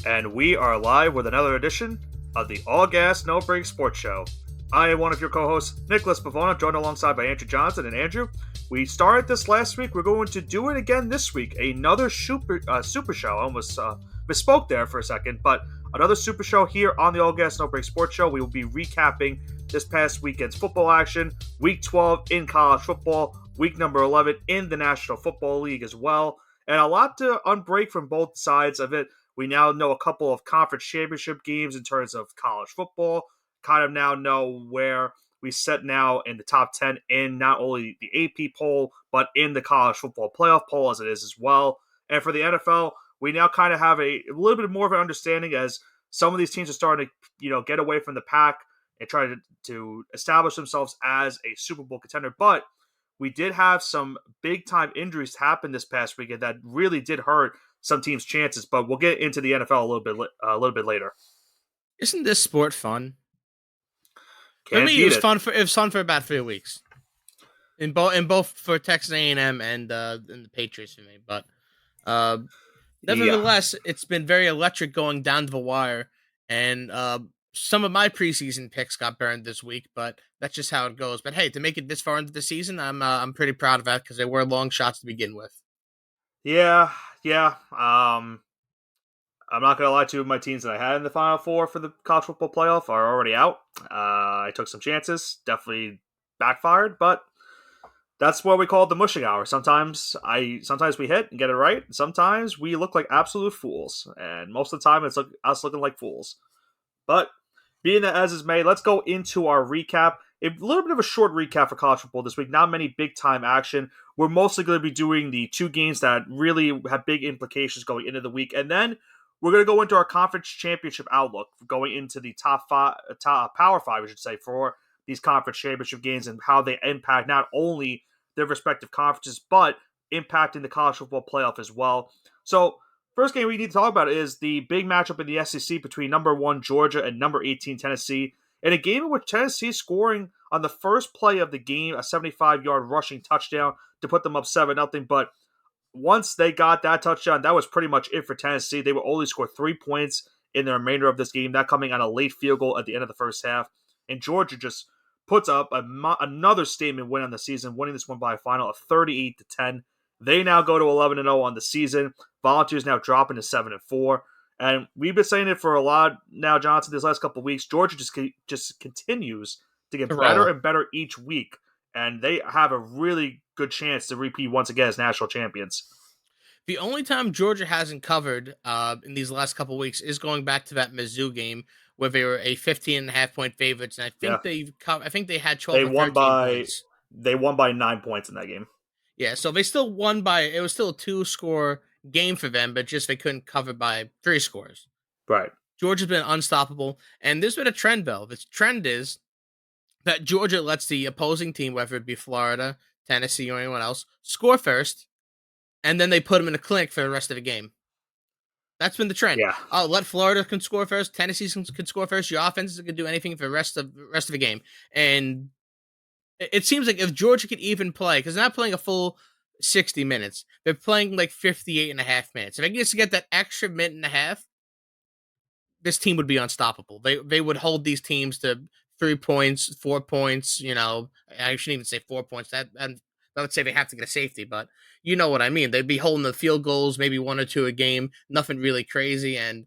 and we are live with another edition of the All Gas No Break Sports Show. I am one of your co-hosts, Nicholas Pavona, joined alongside by Andrew Johnson. And Andrew, we started this last week. We're going to do it again this week. Another super show. I almost misspoke there for a second, but another super show here on the All Gas No Break Sports Show. We will be recapping this past weekend's football action, Week 12 in college football, Week number 11 in the National Football League as well, and a lot to unbreak from both sides of it. We now know a couple of conference championship games in terms of college football, kind of now know where we sit now in the top 10 in not only the AP poll, but in the college football playoff poll as it is as well. And for the NFL, we now kind of have a little bit more of an understanding as some of these teams are starting to, get away from the pack and try to establish themselves as a Super Bowl contender. But we did have some big-time injuries happen this past weekend that really did hurt some teams' chances. But we'll get into the NFL a little bit later. Isn't this sport fun? For me, it was fun for about 3 weeks. In both for Texas A&M and the Patriots for me, but nevertheless, It's been very electric going down to the wire, and some of my preseason picks got burned this week, but that's just how it goes. But hey, to make it this far into the season, I'm pretty proud of that because they were long shots to begin with. Yeah. I'm not going to lie to you, my teams that I had in the Final Four for the college football playoff are already out. I took some chances, definitely backfired, but that's what we call the mushing hour. Sometimes we hit and get it right. Sometimes we look like absolute fools, and most of the time it's us looking like fools. But being that as is made, let's go into our recap. A little bit of a short recap for college football this week. Not many big-time action. We're mostly going to be doing the two games that really have big implications going into the week, and then we're going to go into our conference championship outlook, going into the top Power 5, I should say, for these conference championship games and how they impact not only their respective conferences, but impacting the college football playoff as well. So, first game we need to talk about is the big matchup in the SEC between number 1 Georgia and number 18 Tennessee. In a game in which Tennessee scoring on the first play of the game, a 75-yard rushing touchdown to put them up 7-0, but once they got that touchdown, that was pretty much it for Tennessee. They would only score 3 points in the remainder of this game, that coming on a late field goal at the end of the first half. And Georgia just puts up another statement win on the season, winning this one by a final of 38-10. They now go to 11-0 on the season. Volunteers now dropping to 7-4. And we've been saying it for a lot now, Johnson, this last couple of weeks. Georgia just continues to get better and better each week. And they have a really good chance to repeat once again as national champions. The only time Georgia hasn't covered in these last couple of weeks is going back to that Mizzou game where they were a 15.5-point favorites, and I think they had 12 or 13 points. They won by 9 points in that game. Yeah, so they still won by, it was still a 2-score game for them, but just they couldn't cover by 3 scores. Right. Georgia's been unstoppable, and there's been a trend, though. The trend is that Georgia lets the opposing team, whether it be Florida, Tennessee, or anyone else, score first, and then they put them in a clinic for the rest of the game. That's been the trend. Yeah. Let Florida can score first, Tennessee can score first, your offenses can do anything for the rest of the game. And it seems like if Georgia could even play, because they're not playing a full 60 minutes, they're playing like 58.5 minutes. If I can just get that extra minute and a half, this team would be unstoppable. They would hold these teams to 3 points, 4 points, I shouldn't even say 4 points. And I would say they have to get a safety, but you know what I mean. They'd be holding the field goals, maybe 1 or 2 a game, nothing really crazy. And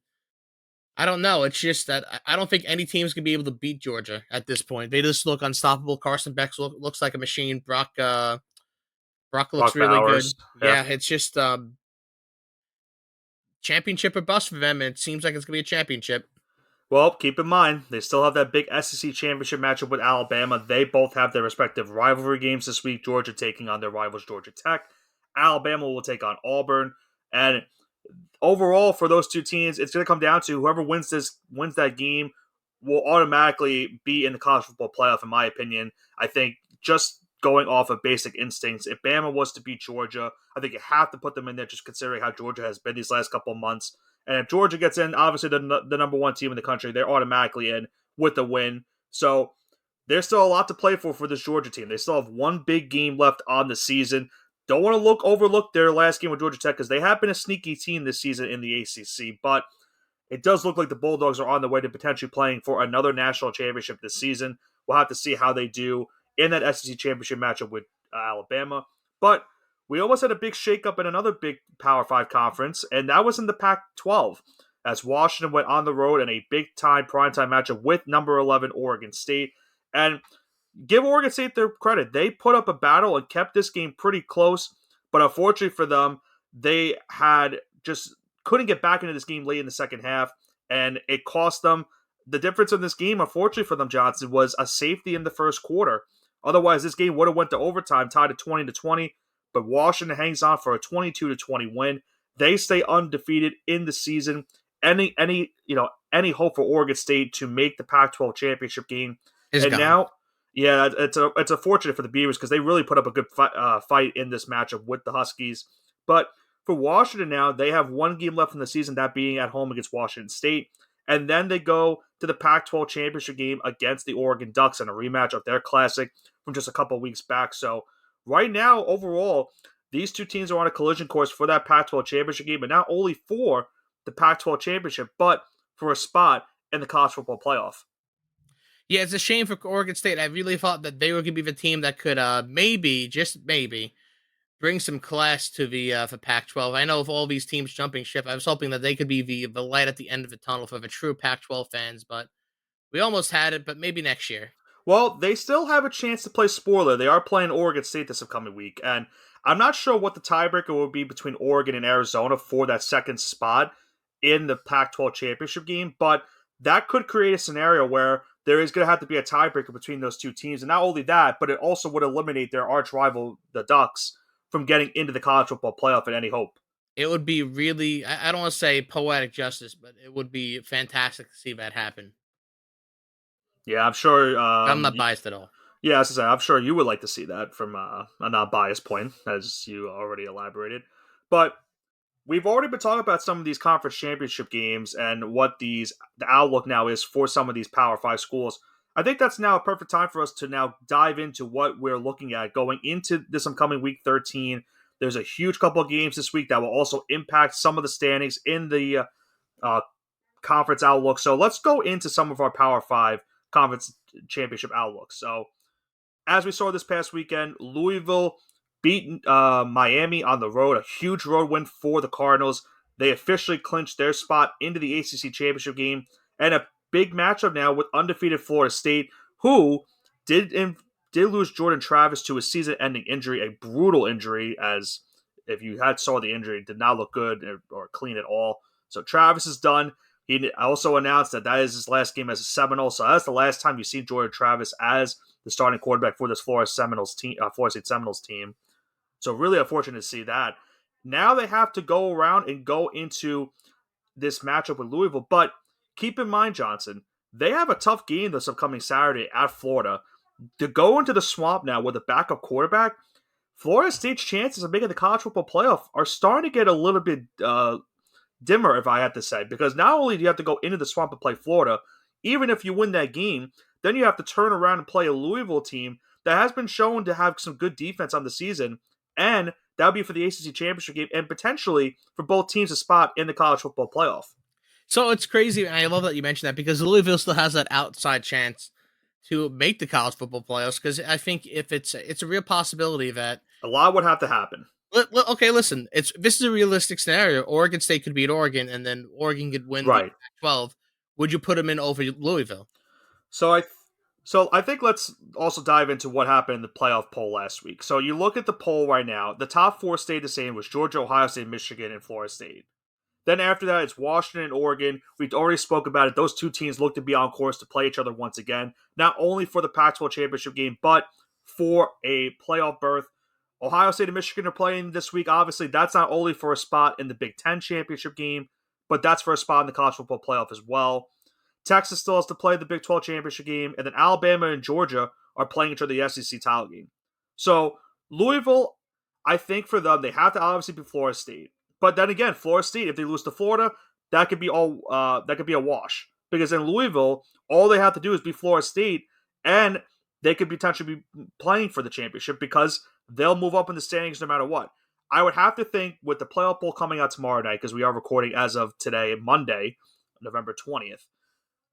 I don't know. It's just that I don't think any team's going to be able to beat Georgia at this point. They just look unstoppable. Carson Beck looks like a machine. Brock looks really Bowers. Good. Yeah, it's just championship or bust for them, and it seems like it's going to be a championship. Well, keep in mind, they still have that big SEC championship matchup with Alabama. They both have their respective rivalry games this week. Georgia taking on their rivals, Georgia Tech. Alabama will take on Auburn. And overall, for those two teams, it's going to come down to whoever wins that game will automatically be in the college football playoff, in my opinion. I think just going off of basic instincts, if Bama was to beat Georgia, I think you have to put them in there just considering how Georgia has been these last couple of months. And if Georgia gets in, obviously the number 1 team in the country, they're automatically in with the win. So there's still a lot to play for this Georgia team. They still have one big game left on the season. Don't want to overlook their last game with Georgia Tech because they have been a sneaky team this season in the ACC. But it does look like the Bulldogs are on the way to potentially playing for another national championship this season. We'll have to see how they do in that SEC championship matchup with Alabama. But we almost had a big shakeup in another big Power 5 conference, and that was in the Pac 12, as Washington went on the road in a big time primetime matchup with number 11 Oregon State. And give Oregon State their credit. They put up a battle and kept this game pretty close, but unfortunately for them, they had just couldn't get back into this game late in the second half, and it cost them. The difference in this game, unfortunately for them, Johnson, was a safety in the first quarter. Otherwise, this game would have went to overtime, tied at 20-20. But Washington hangs on for a 22-20 win. They stay undefeated in the season. Any hope for Oregon State to make the Pac-12 championship game, Is and gone. now, yeah, it's unfortunate for the Beavers because they really put up a good fight in this matchup with the Huskies. But for Washington now, they have one game left in the season, that being at home against Washington State. And then they go to the Pac-12 championship game against the Oregon Ducks in a rematch of their classic from just a couple weeks back. So right now, overall, these two teams are on a collision course for that Pac-12 championship game, but not only for the Pac-12 championship, but for a spot in the college football playoff. Yeah, it's a shame for Oregon State. I really thought that they were going to be the team that could maybe, just maybe, bring some class to the for Pac-12. I know of all these teams jumping ship, I was hoping that they could be the light at the end of the tunnel for the true Pac-12 fans, but we almost had it, but maybe next year. Well, they still have a chance to play spoiler. They are playing Oregon State this upcoming week, and I'm not sure what the tiebreaker will be between Oregon and Arizona for that second spot in the Pac-12 championship game, but that could create a scenario where there is going to have to be a tiebreaker between those two teams, and not only that, but it also would eliminate their arch rival, the Ducks, from getting into the college football playoff at any hope. It would be really, I don't want to say poetic justice, but it would be fantastic to see that happen. Yeah, I'm sure. I'm not biased at all. Yeah, as I say, I'm sure you would like to see that from a not biased point, as you already elaborated. But we've already been talking about some of these conference championship games and what the outlook now is for some of these Power 5 schools. I think that's now a perfect time for us to now dive into what we're looking at going into this upcoming week 13. There's a huge couple of games this week that will also impact some of the standings in the conference outlook. So let's go into some of our Power 5 conference championship outlooks. So as we saw this past weekend, Louisville beat Miami on the road, a huge road win for the Cardinals. They officially clinched their spot into the ACC championship game, and a big matchup now with undefeated Florida State, who did lose Jordan Travis to a season-ending injury, a brutal injury, as if you saw the injury, it did not look good or clean at all. So Travis is done. He also announced that is his last game as a Seminole, so that's the last time you see Jordan Travis as the starting quarterback for this Florida State Seminoles team. So really unfortunate to see that. Now they have to go around and go into this matchup with Louisville. But keep in mind, Johnson, they have a tough game this upcoming Saturday at Florida. To go into the swamp now with a backup quarterback, Florida State's chances of making the college football playoff are starting to get a little bit dimmer, if I had to say. Because not only do you have to go into the swamp and play Florida, even if you win that game, then you have to turn around and play a Louisville team that has been shown to have some good defense on the season. And that would be for the ACC championship game and potentially for both teams a spot in the college football playoff. So it's crazy, and I love that you mentioned that because Louisville still has that outside chance to make the college football playoffs. Because I think if it's a real possibility that a lot would have to happen. Okay, listen, this is a realistic scenario. Oregon State could beat Oregon, and then Oregon could win the Pac-12. Would you put them in over Louisville? So I think let's also dive into what happened in the playoff poll last week. So you look at the poll right now. The top four stayed the same, was Georgia, Ohio State, Michigan, and Florida State. Then after that, it's Washington and Oregon. We've already spoke about it. Those two teams look to be on course to play each other once again, not only for the Pac-12 championship game, but for a playoff berth. Ohio State and Michigan are playing this week. Obviously, that's not only for a spot in the Big Ten championship game, but that's for a spot in the college football playoff as well. Texas still has to play the Big 12 championship game, and then Alabama and Georgia are playing each other the SEC title game. So Louisville, I think for them, they have to obviously be Florida State. But then again, Florida State, if they lose to Florida, that could be a wash. Because in Louisville, all they have to do is be Florida State, and they could potentially be playing for the championship because they'll move up in the standings no matter what. I would have to think with the playoff poll coming out tomorrow night, because we are recording as of today, Monday, November 20th.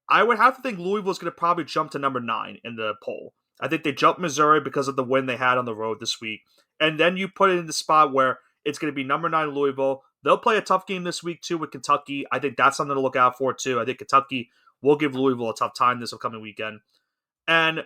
I would have to think Louisville's going to probably jump to number 9 in the poll. I think they jumped Missouri because of the win they had on the road this week. And then you put it in the spot where it's going to be number 9 Louisville. They'll play a tough game this week, too, with Kentucky. I think that's something to look out for, too. I think Kentucky will give Louisville a tough time this upcoming weekend. And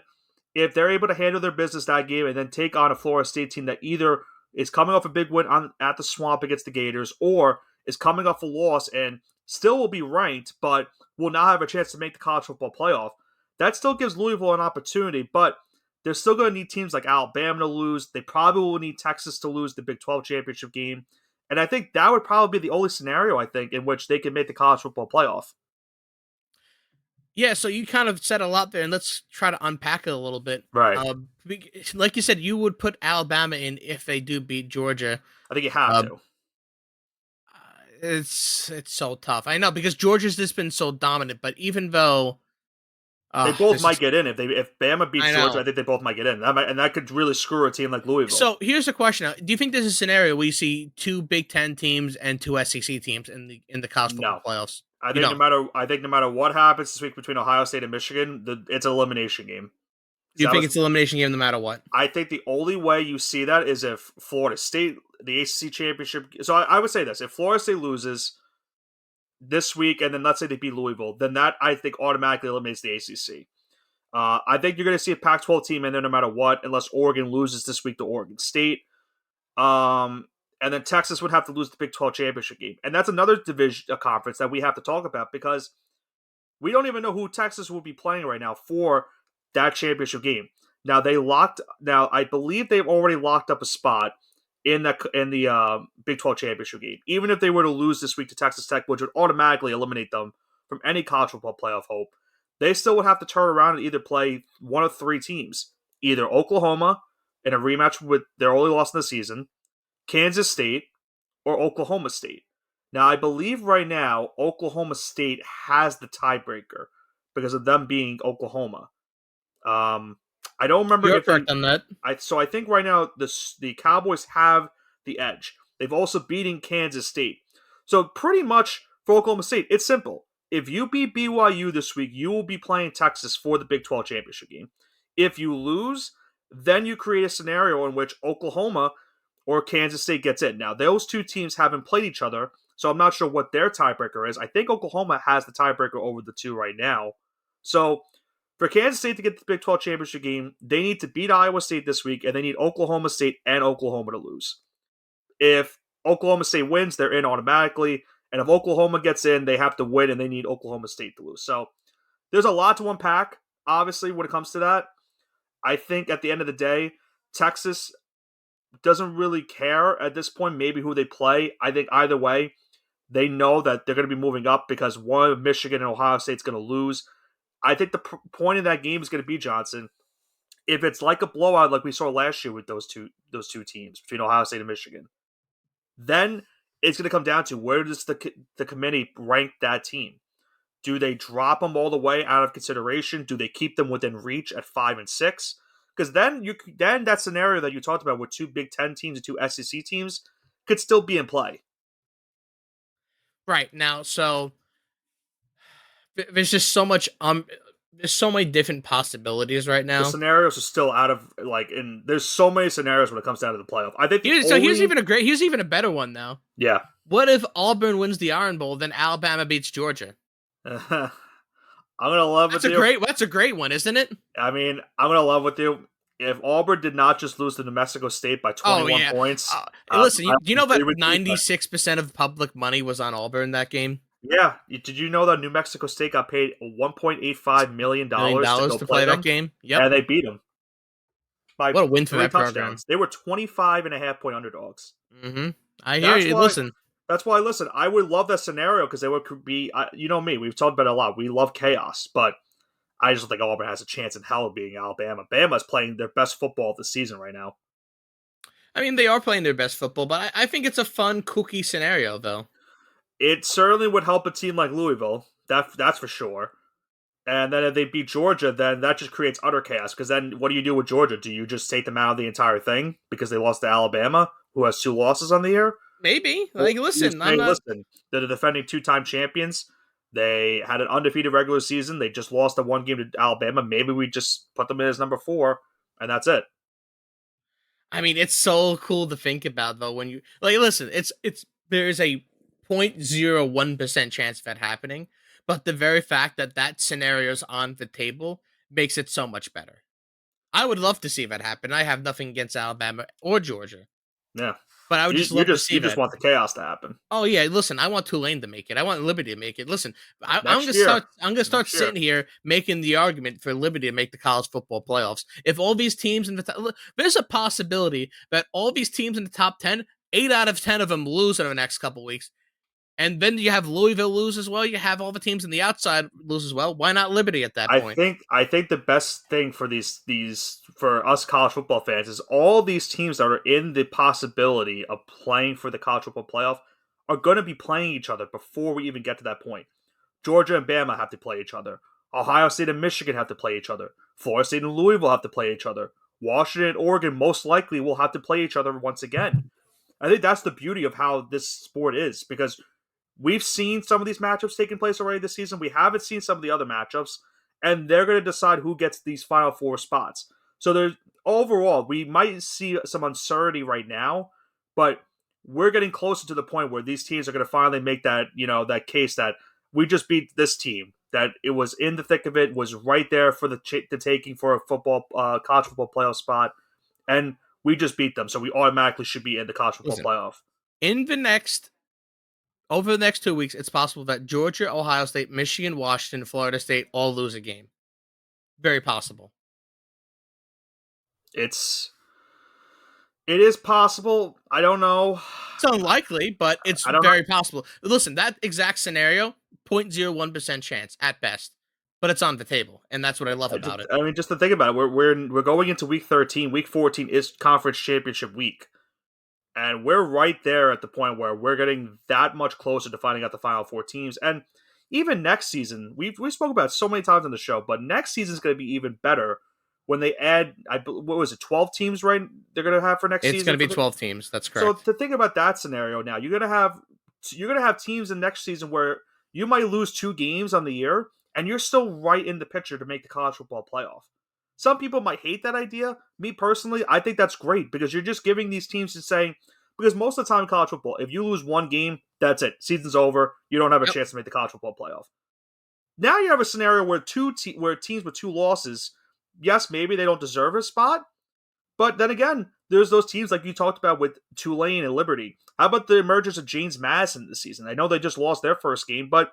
if they're able to handle their business that game and then take on a Florida State team that either is coming off a big win at the Swamp against the Gators or is coming off a loss and still will be ranked, but will now have a chance to make the college football playoff, that still gives Louisville an opportunity, but they're still going to need teams like Alabama to lose. They probably will need Texas to lose the Big 12 championship game. And I think that would probably be the only scenario, I think, in which they can make the college football playoff. Yeah, so you kind of said a lot there, and let's try to unpack it a little bit. Right. Like you said, you would put Alabama in if they do beat Georgia. I think you have to. It's so tough. I know, because Georgia's just been so dominant, but even though they both might get in if Bama beats Georgia, I think they both might get in. And that could really screw a team like Louisville. So here's the question: do you think there's a scenario where you see 2 Big Ten teams and 2 SEC teams in the college football playoffs? I think no matter what happens this week between Ohio State and Michigan, it's an elimination game. You think it's an elimination game no matter what? I think the only way you see that is if Florida State, the ACC championship. So I would say this: if Florida State loses this week, and then let's say they beat Louisville, then that I think automatically eliminates the ACC. I think you're going to see a Pac-12 team in there no matter what, unless Oregon loses this week to Oregon State. And then Texas would have to lose the Big 12 championship game. And that's another division, a conference that we have to talk about because we don't even know who Texas will be playing right now for that championship game. Now I believe they've already locked up a spot in the Big 12 championship game. Even if they were to lose this week to Texas Tech, which would automatically eliminate them from any college football playoff hope, they still would have to turn around and either play one of 3 teams. Either Oklahoma in a rematch with their only loss in the season, Kansas State, or Oklahoma State. Now, I believe right now Oklahoma State has the tiebreaker because of them being Oklahoma. I don't remember. You're correct on that. So I think right now the Cowboys have the edge. They've also beaten Kansas State. So pretty much for Oklahoma State, it's simple. If you beat BYU this week, you will be playing Texas for the Big 12 championship game. If you lose, then you create a scenario in which Oklahoma or Kansas State gets in. Now, those 2 teams haven't played each other, so I'm not sure what their tiebreaker is. I think Oklahoma has the tiebreaker over the 2 right now. So for Kansas State to get the Big 12 championship game, they need to beat Iowa State this week, and they need Oklahoma State and Oklahoma to lose. If Oklahoma State wins, they're in automatically, and if Oklahoma gets in, they have to win, and they need Oklahoma State to lose. So there's a lot to unpack, obviously, when it comes to that. I think at the end of the day, Texas doesn't really care at this point maybe who they play. I think either way, they know that they're going to be moving up because one of Michigan and Ohio State's going to lose. I think the point of that game is going to be, Johnson, if it's like a blowout like we saw last year with those two teams between Ohio State and Michigan, then it's going to come down to where does the committee rank that team? Do they drop them all the way out of consideration? Do they keep them within reach at 5 and 6? Because then that scenario that you talked about with 2 Big Ten teams and 2 SEC teams could still be in play. Right now, so there's just so much. There's so many different possibilities right now. The scenarios are still out of and there's so many scenarios when it comes down to the playoff. I think here's even a better one though. Yeah. What if Auburn wins the Iron Bowl, then Alabama beats Georgia? I'm gonna love with you. That's a great one, isn't it? I mean, I'm gonna love with you. If Auburn did not just lose to New Mexico State by 21 points. Listen, do you know that 96% of public money was on Auburn that game? Yeah. Did you know that New Mexico State got paid $1.85 million to play that game? Yeah, and they beat them. What a win for that program. They were 25.5-point underdogs. Mm-hmm. I hear you. Listen. That's why, I would love that scenario because they would be, you know me, we've talked about it a lot. We love chaos, but I just don't think Auburn has a chance in hell of beating Alabama. Bama's playing their best football of the season right now. I mean, they are playing their best football, but I think it's a fun, kooky scenario, though. It certainly would help a team like Louisville. That's for sure. And then if they beat Georgia, then that just creates utter chaos. Because then what do you do with Georgia? Do you just take them out of the entire thing because they lost to Alabama, who has 2 losses on the year? Maybe. Listen, they're the defending 2-time champions. They had an undefeated regular season. They just lost the one game to Alabama. Maybe we just put them in as number 4, and that's it. I mean, it's so cool to think about though when you like listen, it's there is a 0.01% chance of that happening, but the very fact that that scenario is on the table makes it so much better. I would love to see that happen. I have nothing against Alabama or Georgia, Yeah, but I would you, just you love to just see you just that. want the chaos to happen Oh yeah, listen, I want Tulane to make it. I want Liberty to make it. Listen, I'm next gonna year. start. I'm gonna start Next year, sitting here making the argument for Liberty to make the college football playoffs. If all these teams in the there's a possibility that all these teams in the top 10, 8 out of 10 of them lose in the next couple weeks, and then you have Louisville lose as well. You have all the teams in the outside lose as well. Why not Liberty at that point? I think the best thing for these for us college football fans is all these teams that are in the possibility of playing for the college football playoff are going to be playing each other before we even get to that point. Georgia and Bama have to play each other. Ohio State and Michigan have to play each other. Florida State and Louisville have to play each other. Washington and Oregon most likely will have to play each other once again. I think that's the beauty of how this sport is because we've seen some of these matchups taking place already this season. We haven't seen some of the other matchups, and they're going to decide who gets these final 4 spots. So there's overall, we might see some uncertainty right now, but we're getting closer to the point where these teams are going to finally make that, that case that we just beat this team, that it was in the thick of it, was right there for the taking for a college football playoff spot, and we just beat them, so we automatically should be in the college football Listen, playoff. in the next over the next 2 weeks, it's possible that Georgia, Ohio State, Michigan, Washington, Florida State all lose a game. Very possible. It is possible. I don't know. It's unlikely, but it's very possible. Listen, that exact scenario, 0.01% chance at best, but it's on the table, and that's what I love about it. I mean, just to think about it, we're going into week 13. Week 14 is conference championship week, and we're right there at the point where we're getting that much closer to finding out the final 4 teams. And even next season, we spoke about it so many times on the show, but next season is going to be even better when they add, what was it, 12 teams, right? They're going to have for next season. It's going to be 12 teams. That's correct. So to think about that scenario now, you're going to have teams in next season where you might lose 2 games on the year, and you're still right in the picture to make the college football playoff. Some people might hate that idea. Me personally, I think that's great because you're just giving these teams to saying, because most of the time in college football, if you lose 1 game, that's it. Season's over. You don't have a chance to make the college football playoff. Now you have a scenario where where teams with 2 losses, yes, maybe they don't deserve a spot, but then again, there's those teams like you talked about with Tulane and Liberty. How about the emergence of James Madison this season? I know they just lost their first game, but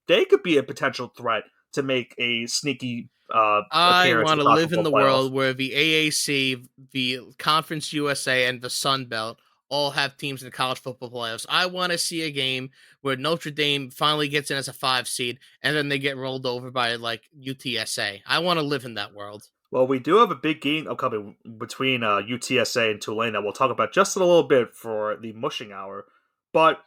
they could be a potential threat to make a sneaky I want to live in the playoff. world where the AAC, the Conference USA, and the Sun Belt all have teams in the college football playoffs. I want to see a game where Notre Dame finally gets in as a 5 seed, and then they get rolled over by like UTSA. I want to live in that world. Well, we do have a big game upcoming between UTSA and Tulane that we'll talk about just in a little bit for the mushing hour. But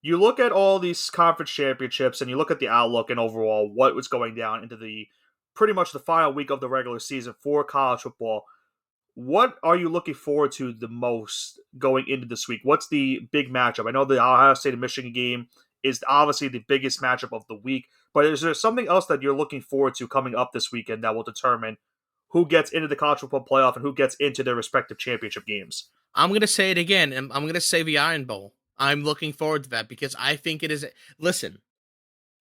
you look at all these conference championships and you look at the outlook and overall what was going down into the pretty much the final week of the regular season for college football. What are you looking forward to the most going into this week? What's the big matchup? I know the Ohio State and Michigan game is obviously the biggest matchup of the week, but is there something else that you're looking forward to coming up this weekend that will determine who gets into the college football playoff and who gets into their respective championship games? I'm going to say it again, and I'm going to say the Iron Bowl. I'm looking forward to that because I think it is. Listen,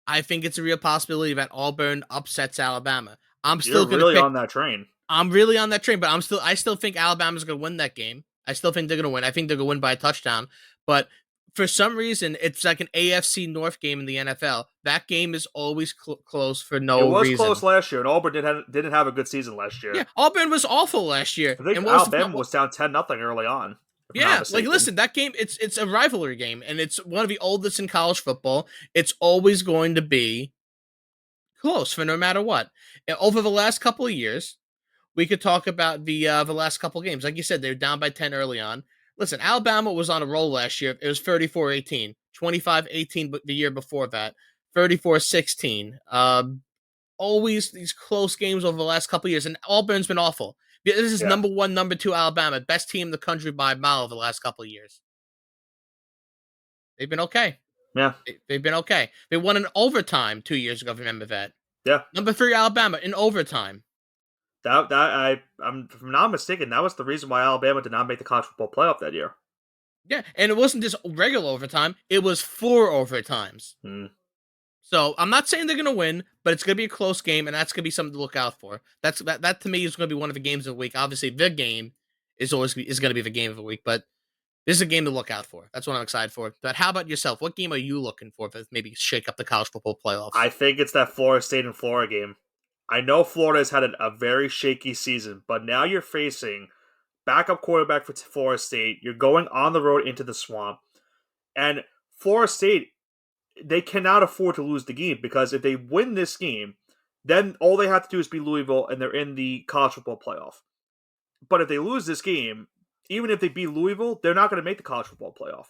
I think it's a real possibility that Auburn upsets Alabama. I'm still really on that train. I'm really on that train, but I still think Alabama's going to win that game. I still think they're going to win. I think they're going to win by a touchdown. But for some reason, it's like an AFC North game in the NFL. That game is always close for no reason. It was close last year, and Auburn didn't have a good season last year. Yeah, Auburn was awful last year. I think Alabama was down 10-0 early on. Yeah, like listen, that game, it's a rivalry game, and it's one of the oldest in college football. It's always going to be close for no matter what. Over the last couple of years, we could talk about the last couple of games. Like you said, they were down by 10 early on. Listen, Alabama was on a roll last year. It was 34-18, 25-18 the year before that, 34-16. Always these close games over the last couple of years, and Auburn's been awful. This is number 1, number 2 Alabama, best team in the country by a mile over the last couple of years. They've been okay. Yeah, They've been okay. They won in overtime 2 years ago. If you remember that. yeah. Number 3 Alabama in overtime. I'm if I'm not mistaken, that was the reason why Alabama did not make the college football playoff that year. Yeah, and it wasn't just regular overtime; it was 4 overtimes. Hmm. So I'm not saying they're gonna win, but it's gonna be a close game, and that's gonna be something to look out for. That to me is gonna be one of the games of the week. Obviously, the game is gonna be the game of the week, but this is a game to look out for. That's what I'm excited for. But how about yourself? What game are you looking for to maybe shake up the college football playoffs? I think it's that Florida State and Florida game. I know Florida's had a very shaky season, but now you're facing backup quarterback for Florida State. You're going on the road into the swamp, and Florida State, they cannot afford to lose the game, because if they win this game, then all they have to do is beat Louisville and they're in the college football playoff. But if they lose this game, even if they beat Louisville, they're not going to make the college football playoff.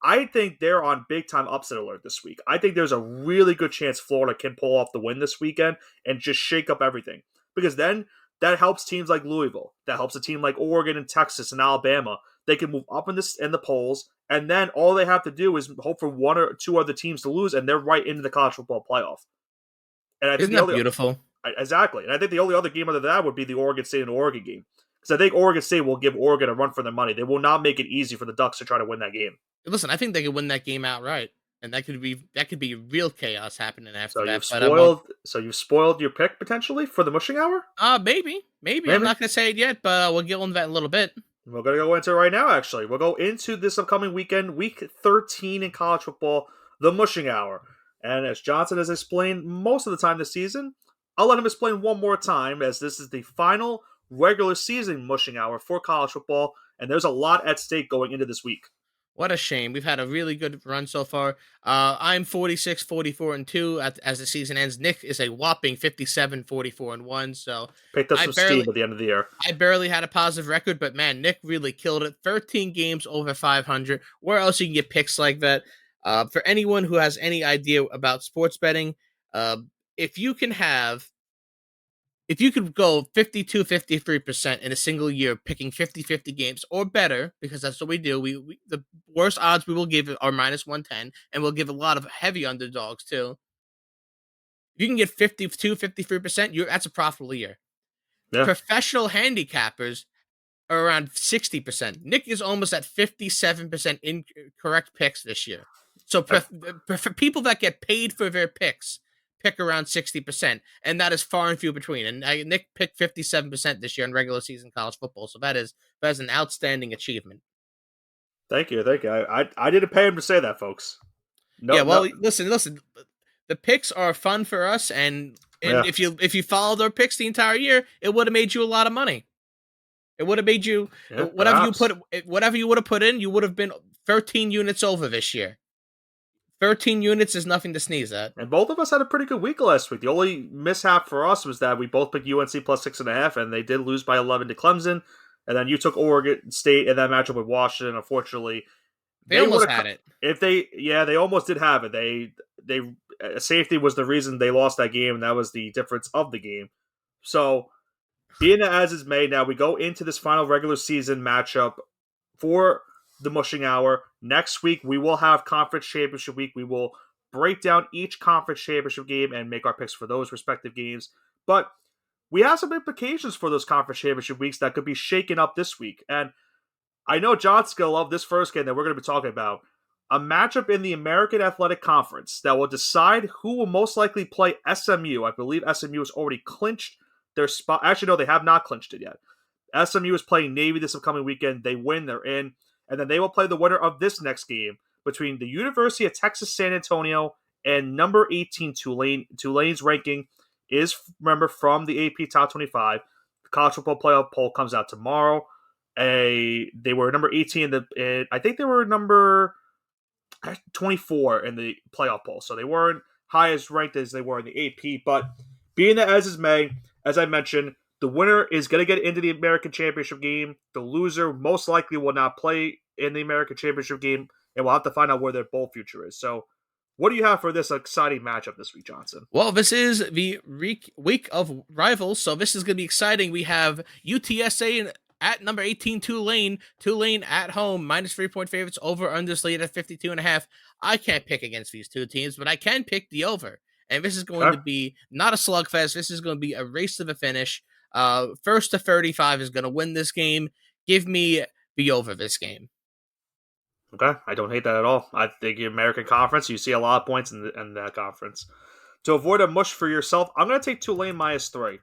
I think they're on big time upset alert this week. I think there's a really good chance Florida can pull off the win this weekend and just shake up everything. Because then that helps teams like Louisville. That helps a team like Oregon and Texas and Alabama. They can move up in the polls, and then all they have to do is hope for one or two other teams to lose, and they're right into the college football playoff. And I think Isn't that beautiful? exactly. And I think the only other game other than that would be the Oregon State and Oregon game. Because I think Oregon State will give Oregon a run for their money. They will not make it easy for the Ducks to try to win that game. Listen, I think they could win that game outright, and that could be real chaos happening after So that. you've spoiled your pick potentially for the mushing hour? Maybe. I'm not gonna say it yet, but we'll get on that in a little bit. We're gonna go into it right now. Actually, we'll go into this upcoming weekend, week 13 in college football, the mushing hour. And as Johnson has explained most of the time this season, I'll let him explain one more time, as this is the final regular season mushing hour for college football, and there's a lot at stake going into this week. What a shame. We've had a really good run so far. I'm 46, 44, and 2 as the season ends. Nick is a whopping 57, 44, and 1. So Picked up some steam at the end of the year. I barely had a positive record, but man, Nick really killed it. 13 games over 500. Where else you can get picks like that? For anyone who has any idea about sports betting, if you can have if you could go 52, 53% in a single year, picking 50-50 games or better, because that's what we do. We the worst odds we will give are minus 110, and we'll give a lot of heavy underdogs too. If you can get 52, 53%, that's a profitable year. Yeah. Professional handicappers are around 60%. Nick is almost at 57% incorrect picks this year. So people that get paid for their picks pick around 60%, and that is far and few between. And Nick picked 57% this year in regular season college football, so that is an outstanding achievement. Thank you. I didn't pay him to say that, folks. No, yeah, well, listen. The picks are fun for us, and if you followed our picks the entire year, it would have made you a lot of money. It would have made you whatever you would have put in, you would have been 13 units over this year. 13 units is nothing to sneeze at. And both of us had a pretty good week last week. The only mishap for us was that we both picked UNC plus 6.5, and they did lose by 11 to Clemson. And then you took Oregon State in that matchup with Washington. Unfortunately, they almost had it. They almost did have it. They safety was the reason they lost that game, and that was the difference of the game. So, being as is made, now we go into this final regular season matchup for the mushing hour. Next week, we will have conference championship week. We will break down each conference championship game and make our picks for those respective games. But we have some implications for those conference championship weeks that could be shaken up this week. And I know John's going to love this first game that we're going to be talking about. A matchup in the American Athletic Conference that will decide who will most likely play SMU. I believe SMU has already clinched their spot. Actually, no, they have not clinched it yet. SMU is playing Navy this upcoming weekend. They win, they're in. And then they will play the winner of this next game between the University of Texas San Antonio and number 18 Tulane. Tulane's ranking is, remember, from the AP Top 25. The college football playoff poll comes out tomorrow. They were number 18 I think they were number 24 in the playoff poll. So they weren't high as ranked as they were in the AP. But being that as is may, as I mentioned, the winner is going to get into the American Championship game. The loser most likely will not play in the American Championship game, and we'll have to find out where their bowl future is. So, what do you have for this exciting matchup this week, Johnson? Well, this is the week of rivals, so this is going to be exciting. We have UTSA at number 18, Tulane. Tulane at home, minus 3-point favorites, over under slate at 52.5. I can't pick against these two teams, but I can pick the over. And this is going to Okay. be not a slugfest. This is going to be a race to the finish. First to 35 is going to win this game. Give me the over this game. Okay, I don't hate that at all. I think the American Conference, you see a lot of points in that conference. To avoid a mush for yourself, I'm going to take Tulane -3.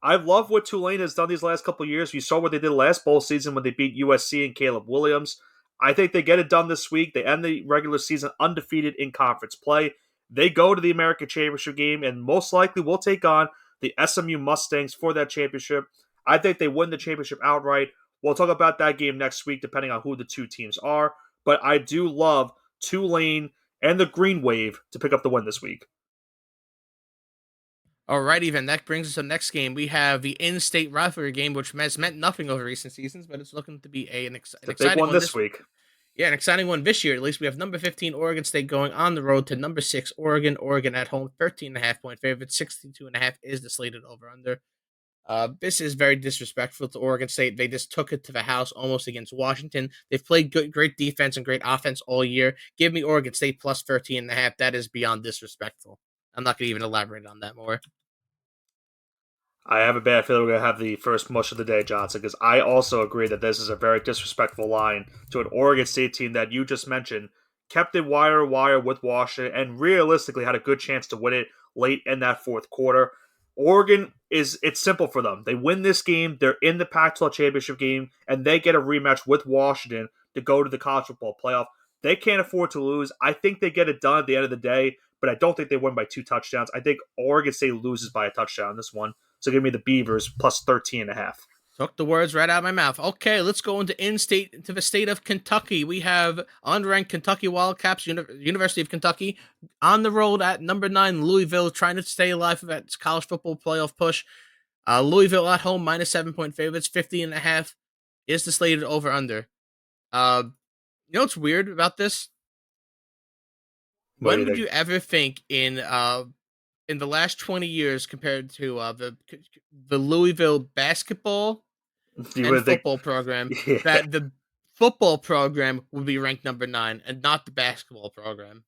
I love what Tulane has done these last couple of years. You saw what they did last bowl season when they beat USC and Caleb Williams. I think they get it done this week. They end the regular season undefeated in conference play. They go to the American Championship game and most likely will take on the SMU Mustangs for that championship. I think they win the championship outright. We'll talk about that game next week, depending on who the two teams are. But I do love Tulane and the Green Wave to pick up the win this week. Alrighty, then that brings us to the next game. We have the in-state rivalry game, which has meant nothing over recent seasons, but it's looking to be an The big exciting one this week. Yeah, an exciting one this year. At least we have number 15 Oregon State going on the road to number 6 Oregon. Oregon at home, 13.5-point favorite. 62.5 is the slated over/under. This is very disrespectful to Oregon State. They just took it to the house almost against Washington. They've played great defense and great offense all year. Give me Oregon State plus 13.5. That is beyond disrespectful. I'm not going to even elaborate on that more. I have a bad feeling we're going to have the first mush of the day, Johnson, because I also agree that this is a very disrespectful line to an Oregon State team that you just mentioned kept it wire with Washington and realistically had a good chance to win it late in that fourth quarter. Oregon it's simple for them. They win this game, they're in the Pac-12 championship game, and they get a rematch with Washington to go to the college football playoff. They can't afford to lose. I think they get it done at the end of the day, but I don't think they win by 2 touchdowns. I think Oregon State loses by a touchdown in this one. So give me the Beavers plus 13.5. Took the words right out of my mouth. Okay, let's go into the state of Kentucky. We have unranked Kentucky Wildcats, University of Kentucky, on the road at number 9 Louisville, trying to stay alive for that college football playoff push. Louisville at home, minus 7-point favorites, 50.5 is the slated over under. You know what's weird about this? When would you ever think in the last 20 years compared to the Louisville basketball and football program, that the football program would be ranked number 9 and not the basketball program?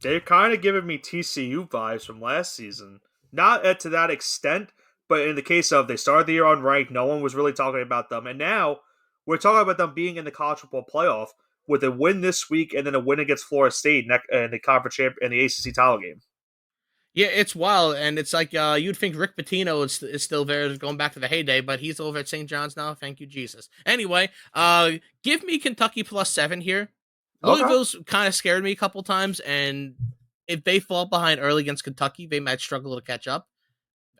They're kind of giving me TCU vibes from last season. Not to that extent, but in the case of they started the year unranked, no one was really talking about them. And now we're talking about them being in the college football playoff with a win this week and then a win against Florida State in the conference in the ACC title game. Yeah, it's wild, and it's like you'd think Rick Pitino is still there, going back to the heyday, but he's over at St. John's now. Thank you, Jesus. Anyway, give me Kentucky plus 7 here. Okay. Louisville's kind of scared me a couple times, and if they fall behind early against Kentucky, they might struggle to catch up.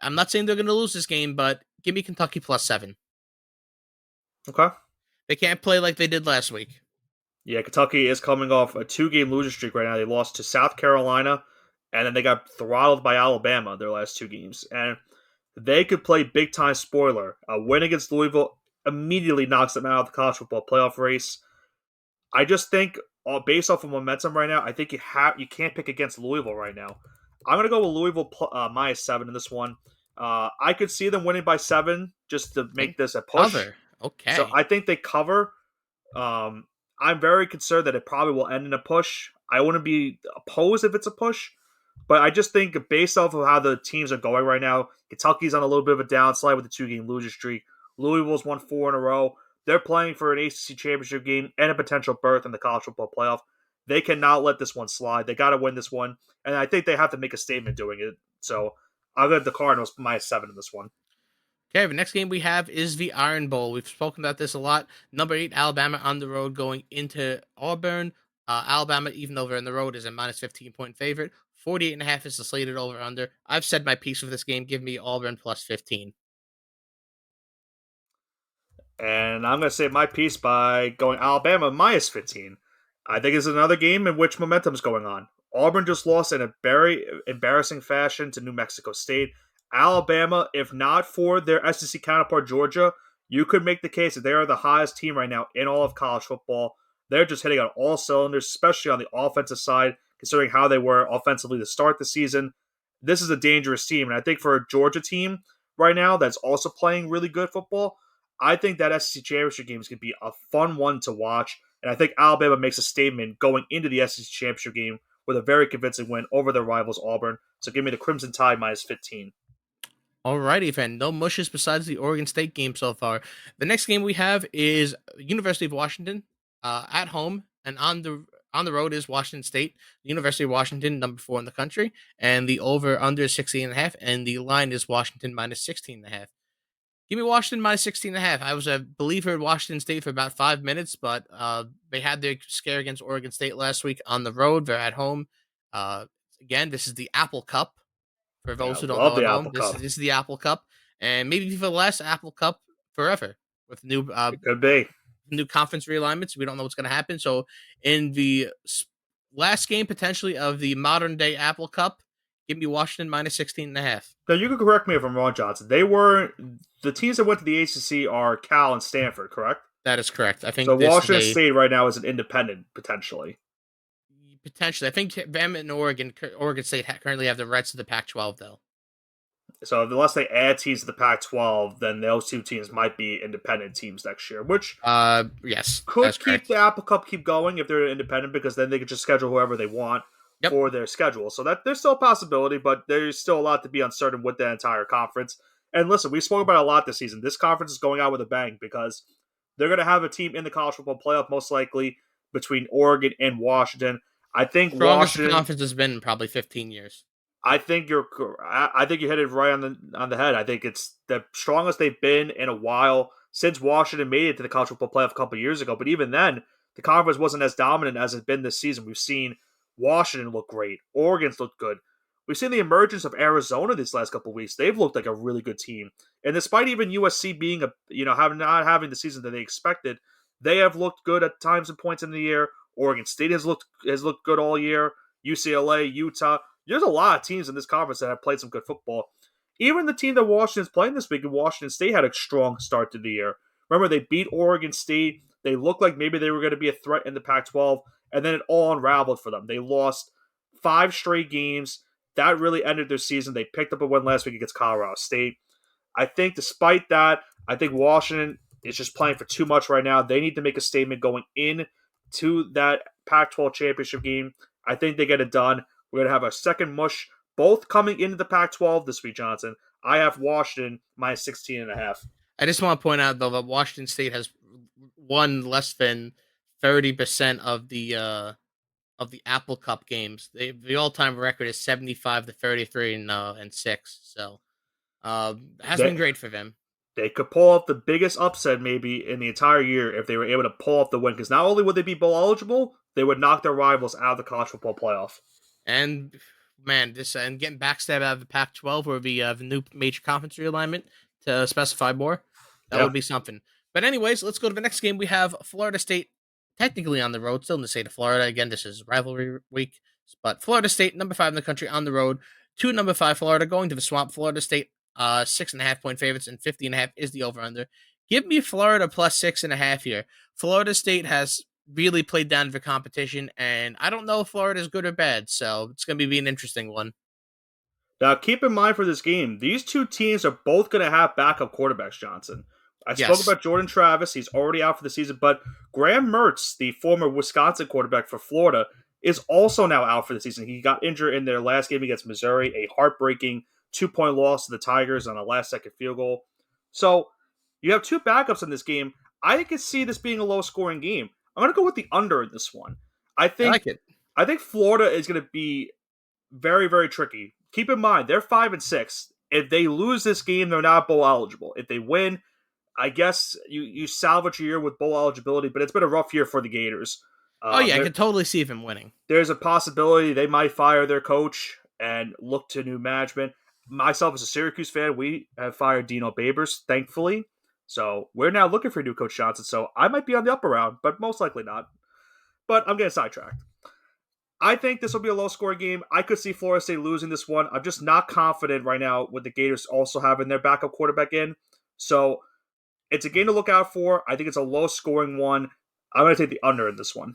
I'm not saying they're going to lose this game, but give me Kentucky plus 7. Okay. They can't play like they did last week. Yeah, Kentucky is coming off a 2-game losing streak right now. They lost to South Carolina, and then they got throttled by Alabama their last 2 games. And they could play big-time spoiler. A win against Louisville immediately knocks them out of the college football playoff race. I just think, based off of momentum right now, I think you can't pick against Louisville right now. I'm going to go with Louisville minus 7 in this one. I could see them winning by 7 just to make this a push. Cover. Okay. So I think they cover. I'm very concerned that it probably will end in a push. I wouldn't be opposed if it's a push. But I just think based off of how the teams are going right now, Kentucky's on a little bit of a downslide with a 2-game losing streak. Louisville's won 4 in a row. They're playing for an ACC championship game and a potential berth in the college football playoff. They cannot let this one slide. They got to win this one. And I think they have to make a statement doing it. So I'll go the Cardinals minus 7 in this one. Okay, the next game we have is the Iron Bowl. We've spoken about this a lot. Number 8, Alabama on the road going into Auburn. Alabama, even though they're on the road, is a minus 15-point favorite. 48.5 is the slated over/under. I've said my piece of this game. Give me Auburn plus 15. And I'm going to say my piece by going Alabama minus 15. I think it's another game in which momentum's going on. Auburn just lost in a very embarrassing fashion to New Mexico State. Alabama, if not for their SEC counterpart Georgia, you could make the case that they are the highest team right now in all of college football. They're just hitting on all cylinders, especially on the offensive side, considering how they were offensively to start the season. This is a dangerous team, and I think for a Georgia team right now that's also playing really good football, I think that SEC championship game is going to be a fun one to watch, and I think Alabama makes a statement going into the SEC championship game with a very convincing win over their rivals Auburn. So give me the Crimson Tide minus 15. Alrighty, fan. No mushes besides the Oregon State game so far. The next game we have is University of Washington at home, and on the road is Washington State. The University of Washington, number 4 in the country, and the over under is 16.5, and the line is Washington minus 16.5. Give me Washington minus 16.5. I was a believer in Washington State for about 5 minutes, but they had their scare against Oregon State last week on the road. They're at home. Again, this is the Apple Cup. For Yeah, those who don't love know the at home, Apple this, Cup. this is the Apple Cup, and maybe for the last Apple Cup forever with It could be. new conference realignments. We don't know what's going to happen. So, in the last game potentially of the modern day Apple Cup, give me Washington minus 16.5. Now you can correct me if I'm wrong, Johnson. They were the teams that went to the ACC are Cal and Stanford, correct? That is correct. I think So this Washington is a State right now is an independent potentially. potentially. I think them and Oregon State currently have the rights to the Pac-12 though. So unless they add teams to the Pac-12, then those two teams might be independent teams next year, which Yes, could that's keep correct. the Apple Cup keep going if they're independent, because then they could just schedule whoever they want Yep. for their schedule. So that there's still a possibility, but there's still a lot to be uncertain with that entire conference. And listen, we spoke about it a lot this season. This conference is going out with a bang because they're going to have a team in the college football playoff most likely between Oregon and Washington. I think Strongest the Washington. conference has been in probably 15 years. I think I think you hit it right on the head. I think it's the strongest they've been in a while since Washington made it to the college football playoff a couple of years ago. But even then, the conference wasn't as dominant as it's been this season. We've seen Washington look great. Oregon's looked good. We've seen the emergence of Arizona these last couple of weeks. They've looked like a really good team. And despite even USC being not having the season that they expected, they have looked good at times and points in the year. Oregon State has looked good all year. UCLA, Utah. There's a lot of teams in this conference that have played some good football. Even the team that Washington's playing this week, Washington State, had a strong start to the year. Remember, they beat Oregon State. They looked like maybe they were going to be a threat in the Pac-12, and then it all unraveled for them. They lost 5 straight games. That really ended their season. They picked up a win last week against Colorado State. I think despite that, I think Washington is just playing for too much right now. They need to make a statement going in to that Pac-12 championship game. I think they get it done. We're going to have a second mush, both coming into the Pac-12 this week, Johnson. I have Washington minus 16.5. I just want to point out though that Washington State has won less than 30% of the Apple Cup games. The all-time record is 75-33 and 6. So has been great for them. They could pull off the biggest upset maybe in the entire year if they were able to pull off the win. Because not only would they be bowl eligible, they would knock their rivals out of the college football playoff. And man, this and getting backstabbed out of the Pac-12 or the new major conference realignment to specify more, that would be something. But anyways, let's go to the next game. We have Florida State technically on the road, still in the state of Florida. Again, this is rivalry week, but Florida State, number 5 in the country, on the road to number 5 Florida, going to the Swamp. Florida State, 6.5 point favorites, and 50.5 is the over under. Give me Florida plus 6.5 here. Florida State has really played down to the competition, and I don't know if Florida is good or bad, so it's going to be an interesting one. Now, keep in mind for this game, these two teams are both going to have backup quarterbacks, Johnson. I spoke about Jordan Travis. He's already out for the season, but Graham Mertz, the former Wisconsin quarterback for Florida, is also now out for the season. He got injured in their last game against Missouri, a heartbreaking 2-point loss to the Tigers on a last-second field goal. So you have 2 backups in this game. I could see this being a low-scoring game. I'm going to go with the under in this one. I like it. I think Florida is going to be very, very tricky. Keep in mind, they're 5-6. If they lose this game, they're not bowl eligible. If they win, I guess you salvage your year with bowl eligibility, but it's been a rough year for the Gators. I can totally see them winning. There's a possibility they might fire their coach and look to new management. Myself, as a Syracuse fan, we have fired Dino Babers, thankfully. So we're now looking for a new Coach Johnson. So I might be on the up round, but most likely not. But I'm getting sidetracked. I think this will be a low-scoring game. I could see Florida State losing this one. I'm just not confident right now with the Gators also having their backup quarterback in. So it's a game to look out for. I think it's a low-scoring one. I'm going to take the under in this one.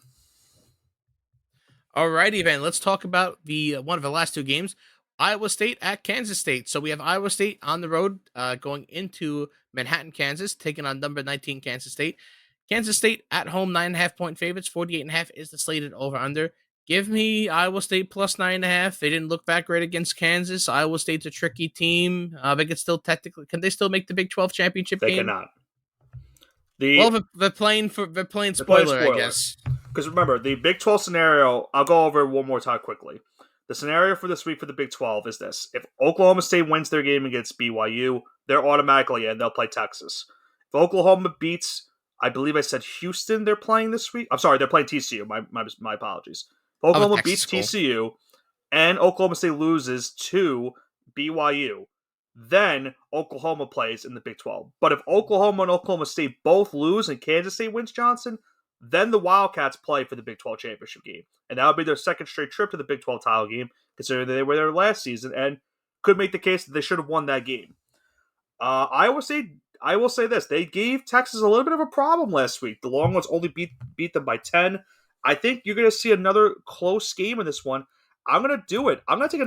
Alrighty, then. Let's talk about the one of the last 2 games. Iowa State at Kansas State. So we have Iowa State on the road going into Manhattan, Kansas, taking on number 19 Kansas State. Kansas State at home, 9.5-point favorites. 48.5 is the slated over under. Give me Iowa State plus 9.5. They didn't look that great against Kansas. Iowa State's a tricky team. They could still technically, can they still make the Big 12 championship They game? cannot. Well, they're playing spoiler, I guess. Because remember, the Big 12 scenario, I'll go over it one more time quickly. The scenario for this week for the Big 12 is this. If Oklahoma State wins their game against BYU, they're automatically in. They'll play Texas. If Oklahoma beats, I believe I said Houston they're playing this week. I'm sorry, they're playing TCU. My apologies. If Oklahoma beats TCU and Oklahoma State loses to BYU, then Oklahoma plays in the Big 12. But if Oklahoma and Oklahoma State both lose and Kansas State wins, Johnson, then the Wildcats play for the Big 12 championship game. And that would be their second straight trip to the Big 12 title game, considering they were there last season, and could make the case that they should have won that game. Iowa State, I will say this, they gave Texas a little bit of a problem last week. The Longhorns only beat them by 10. I think you're going to see another close game in this one. I'm going to do it. I'm going to take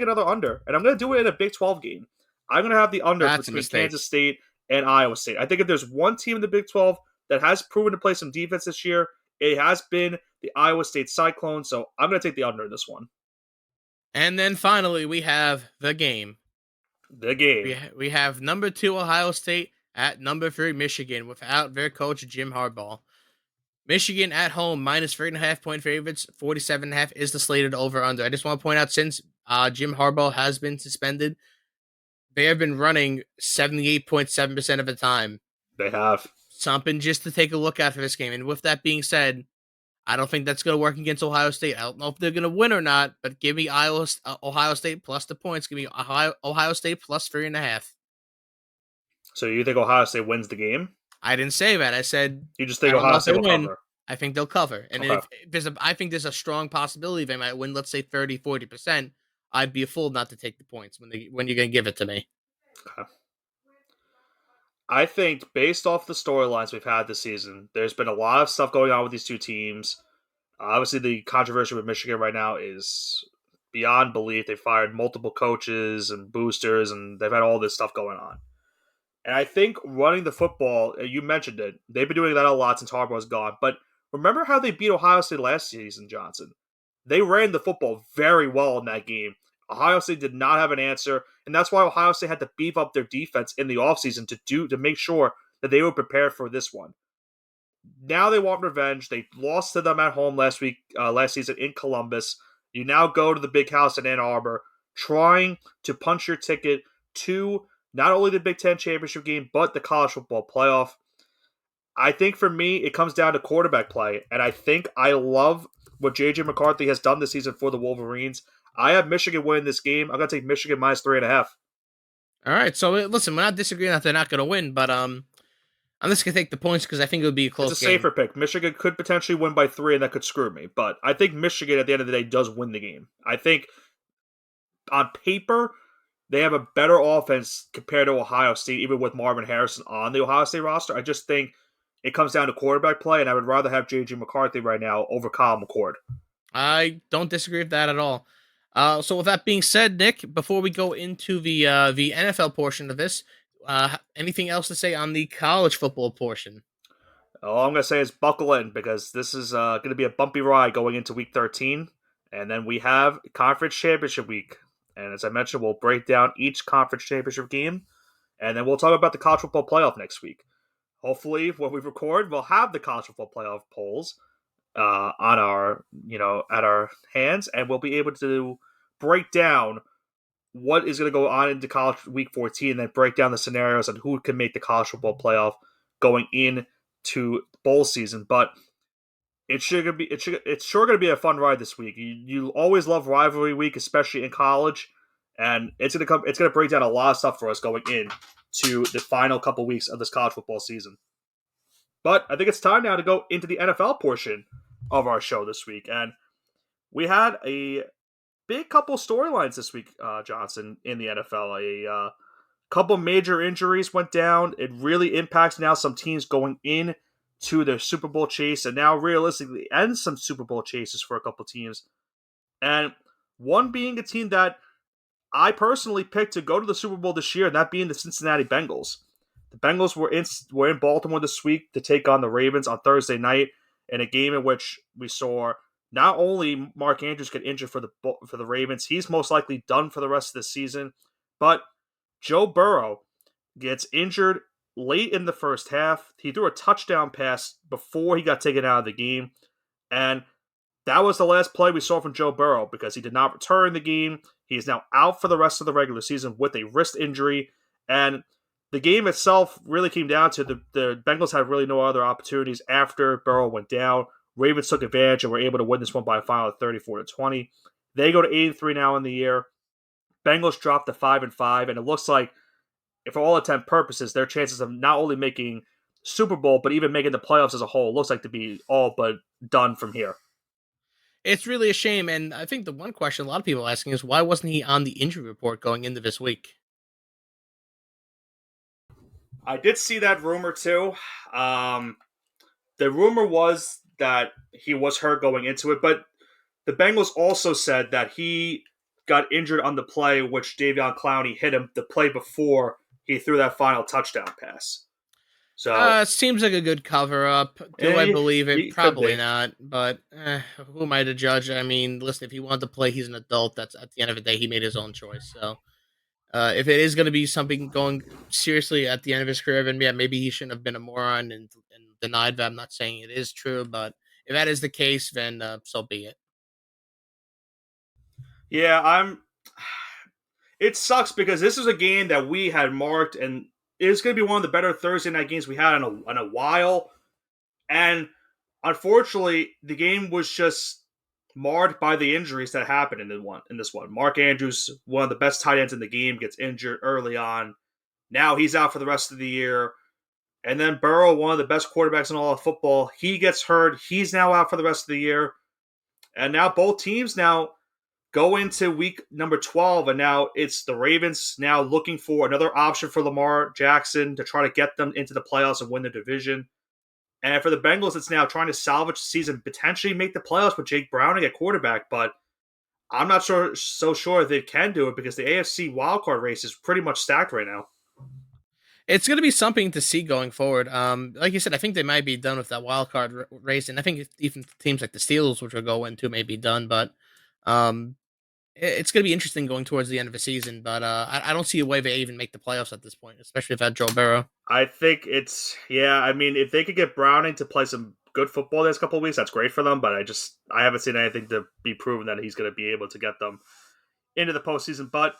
another under, and I'm going to do it in a Big 12 game. I'm going to have the under between Kansas State and Iowa State. I think if there's one team in the Big 12 that has proven to play some defense this year, it has been the Iowa State Cyclones, so I'm going to take the under in this one. And then finally, we have the game. We have number 2 Ohio State at number 3 Michigan without their coach Jim Harbaugh. Michigan at home, minus 3.5-point favorites. 47.5 is the slated over-under. I just want to point out, since Jim Harbaugh has been suspended, they have been running 78.7% of the time. They have. Something just to take a look at for this game. And with that being said, I don't think that's going to work against Ohio State. I don't know if they're going to win or not, but give me Ohio State plus the points. Give me Ohio State plus 3.5. So you think Ohio State wins the game? I didn't say that. I said you just think Ohio State will cover. I think they'll cover. And okay. I think there's a strong possibility they might win, let's say 30, 40%. I'd be a fool not to take the points when you're going to give it to me. Okay. I think based off the storylines we've had this season, there's been a lot of stuff going on with these two teams. Obviously, the controversy with Michigan right now is beyond belief. They fired multiple coaches and boosters, and they've had all this stuff going on. And I think running the football, you mentioned it, they've been doing that a lot since Harbaugh's gone. But remember how they beat Ohio State last season, Johnson? They ran the football very well in that game. Ohio State did not have an answer, and that's why Ohio State had to beef up their defense in the offseason to make sure that they were prepared for this one. Now they want revenge. They lost to them at home last season in Columbus. You now go to the big house in Ann Arbor, trying to punch your ticket to not only the Big Ten championship game, but the college football playoff. I think for me, it comes down to quarterback play, and I think I love what J.J. McCarthy has done this season for the Wolverines. I have Michigan winning this game. I'm going to take Michigan minus 3.5. All right. So, listen, we're not disagreeing that they're not going to win, but I'm just going to take the points because I think it would be a close game. It's a safer pick. Michigan could potentially win by 3, and that could screw me. But I think Michigan, at the end of the day, does win the game. I think on paper, they have a better offense compared to Ohio State, even with Marvin Harrison on the Ohio State roster. I just think it comes down to quarterback play, and I would rather have J.J. McCarthy right now over Kyle McCord. I don't disagree with that at all. So with that being said, Nick, before we go into the NFL portion of this, anything else to say on the college football portion? All I'm going to say is buckle in, because this is going to be a bumpy ride going into Week 13, and then we have Conference Championship Week. And as I mentioned, we'll break down each Conference Championship game, and then we'll talk about the college football playoff next week. Hopefully, when we record, we'll have the college football playoff polls on our, at our hands, and we'll be able to break down what is going to go on into college week 14, and then break down the scenarios on who can make the college football playoff going into bowl season. But it's sure going to be a fun ride this week. You always love rivalry week, especially in college, and it's going to break down a lot of stuff for us going in to the final couple weeks of this college football season. But I think it's time now to go into the NFL portion of our show this week. And we had a big couple storylines this week, Johnson, in the NFL. A couple major injuries went down. It really impacts now some teams going in to their Super Bowl chase, and now realistically ends some Super Bowl chases for a couple teams. And one being a team that I personally picked to go to the Super Bowl this year, and that being the Cincinnati Bengals. The Bengals were in Baltimore this week to take on the Ravens on Thursday night in a game in which we saw not only Mark Andrews get injured for the Ravens, he's most likely done for the rest of the season, but Joe Burrow gets injured late in the first half. He threw a touchdown pass before he got taken out of the game, and that was the last play we saw from Joe Burrow because he did not return the game. He is now out for the rest of the regular season with a wrist injury, and the game itself really came down to the Bengals had really no other opportunities after Burrow went down. Ravens took advantage and were able to win this one by a final of 34-20. They go to 8-3 now in the year. Bengals dropped to 5-5, and it looks like, for all intent purposes, their chances of not only making Super Bowl but even making the playoffs as a whole looks like to be all but done from here. It's really a shame, and I think the one question a lot of people are asking is why wasn't he on the injury report going into this week? I did see that rumor too. The rumor was that he was hurt going into it, but the Bengals also said that he got injured on the play which Davion Clowney hit him the play before he threw that final touchdown pass. So seems like a good cover up. Do I believe it? Probably not. But who am I to judge? I mean, listen, if he wanted to play, he's an adult. That's at the end of the day, he made his own choice. So if it is going to be something going seriously at the end of his career, then yeah, maybe he shouldn't have been a moron and denied that. I'm not saying it is true, but if that is the case, then so be it. Yeah, it sucks because this is a game that we had marked, and it's going to be one of the better Thursday night games we had in a while. And unfortunately, the game was just marred by the injuries that happened in this one. Mark Andrews, one of the best tight ends in the game, gets injured early on. Now he's out for the rest of the year. And then Burrow, one of the best quarterbacks in all of football, he gets hurt. He's now out for the rest of the year. And now both teams now go into week number 12, and now it's the Ravens now looking for another option for Lamar Jackson to try to get them into the playoffs and win the division. And for the Bengals, it's now trying to salvage the season, potentially make the playoffs with Jake Browning at quarterback, but I'm not so sure they can do it because the AFC wildcard race is pretty much stacked right now. It's going to be something to see going forward. Like you said, I think they might be done with that wildcard race, and I think even teams like the Steelers, which will go into, may be done, but it's going to be interesting going towards the end of the season, but I don't see a way they even make the playoffs at this point, especially if I had Joe Burrow. I think if they could get Browning to play some good football the next couple of weeks, that's great for them, but I haven't seen anything to be proven that he's going to be able to get them into the postseason. But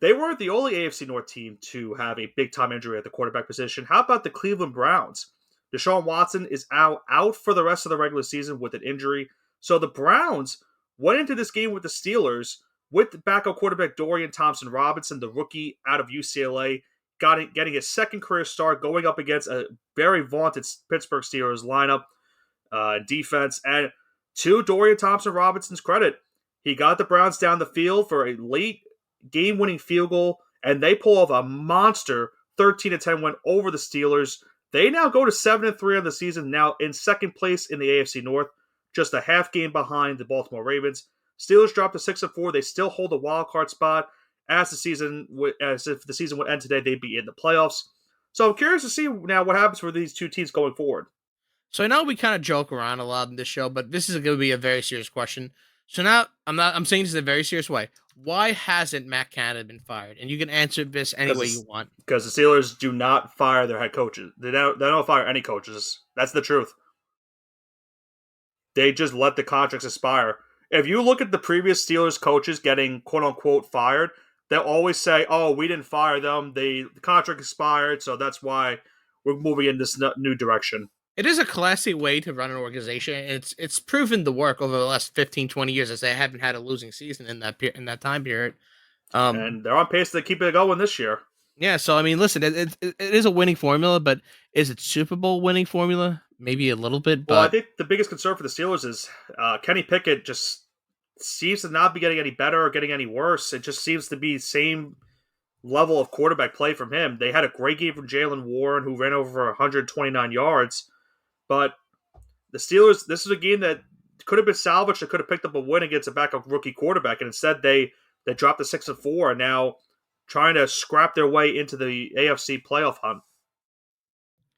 they weren't the only AFC North team to have a big-time injury at the quarterback position. How about the Cleveland Browns? Deshaun Watson is out for the rest of the regular season with an injury. So the Browns went into this game with the Steelers with the backup quarterback Dorian Thompson-Robinson, the rookie out of UCLA, getting his second career start going up against a very vaunted Pittsburgh Steelers lineup defense. And to Dorian Thompson-Robinson's credit, he got the Browns down the field for a late game-winning field goal, and they pull off a monster 13-10 win over the Steelers. They now go to 7-3 on the season, now in second place in the AFC North, just a half game behind the Baltimore Ravens. Steelers dropped to 6-4. They still hold a wild card spot as if the season would end today. They'd be in the playoffs. So I'm curious to see now what happens for these two teams going forward. So I know we kind of joke around a lot in this show, but this is going to be a very serious question. So now I'm saying this in a very serious way. Why hasn't Matt Canada been fired? And you can answer this any way you want. Because the Steelers do not fire their head coaches. They don't fire any coaches. That's the truth. They just let the contracts expire. If you look at the previous Steelers coaches getting quote-unquote fired, they'll always say, oh, we didn't fire them. The contract expired, so that's why we're moving in this new direction. It is a classy way to run an organization. It's proven to work over the last 15, 20 years as they haven't had a losing season in that time period. And they're on pace to keep it going this year. Yeah, so I mean, listen, it is a winning formula, but is it Super Bowl winning formula? Maybe a little bit. But well, I think the biggest concern for the Steelers is Kenny Pickett just seems to not be getting any better or getting any worse. It just seems to be the same level of quarterback play from him. They had a great game from Jaylen Warren, who ran over 129 yards. But the Steelers, this is a game that could have been salvaged. They could have picked up a win against a backup rookie quarterback, and instead they They dropped to 6-4 and now trying to scrap their way into the AFC playoff hunt.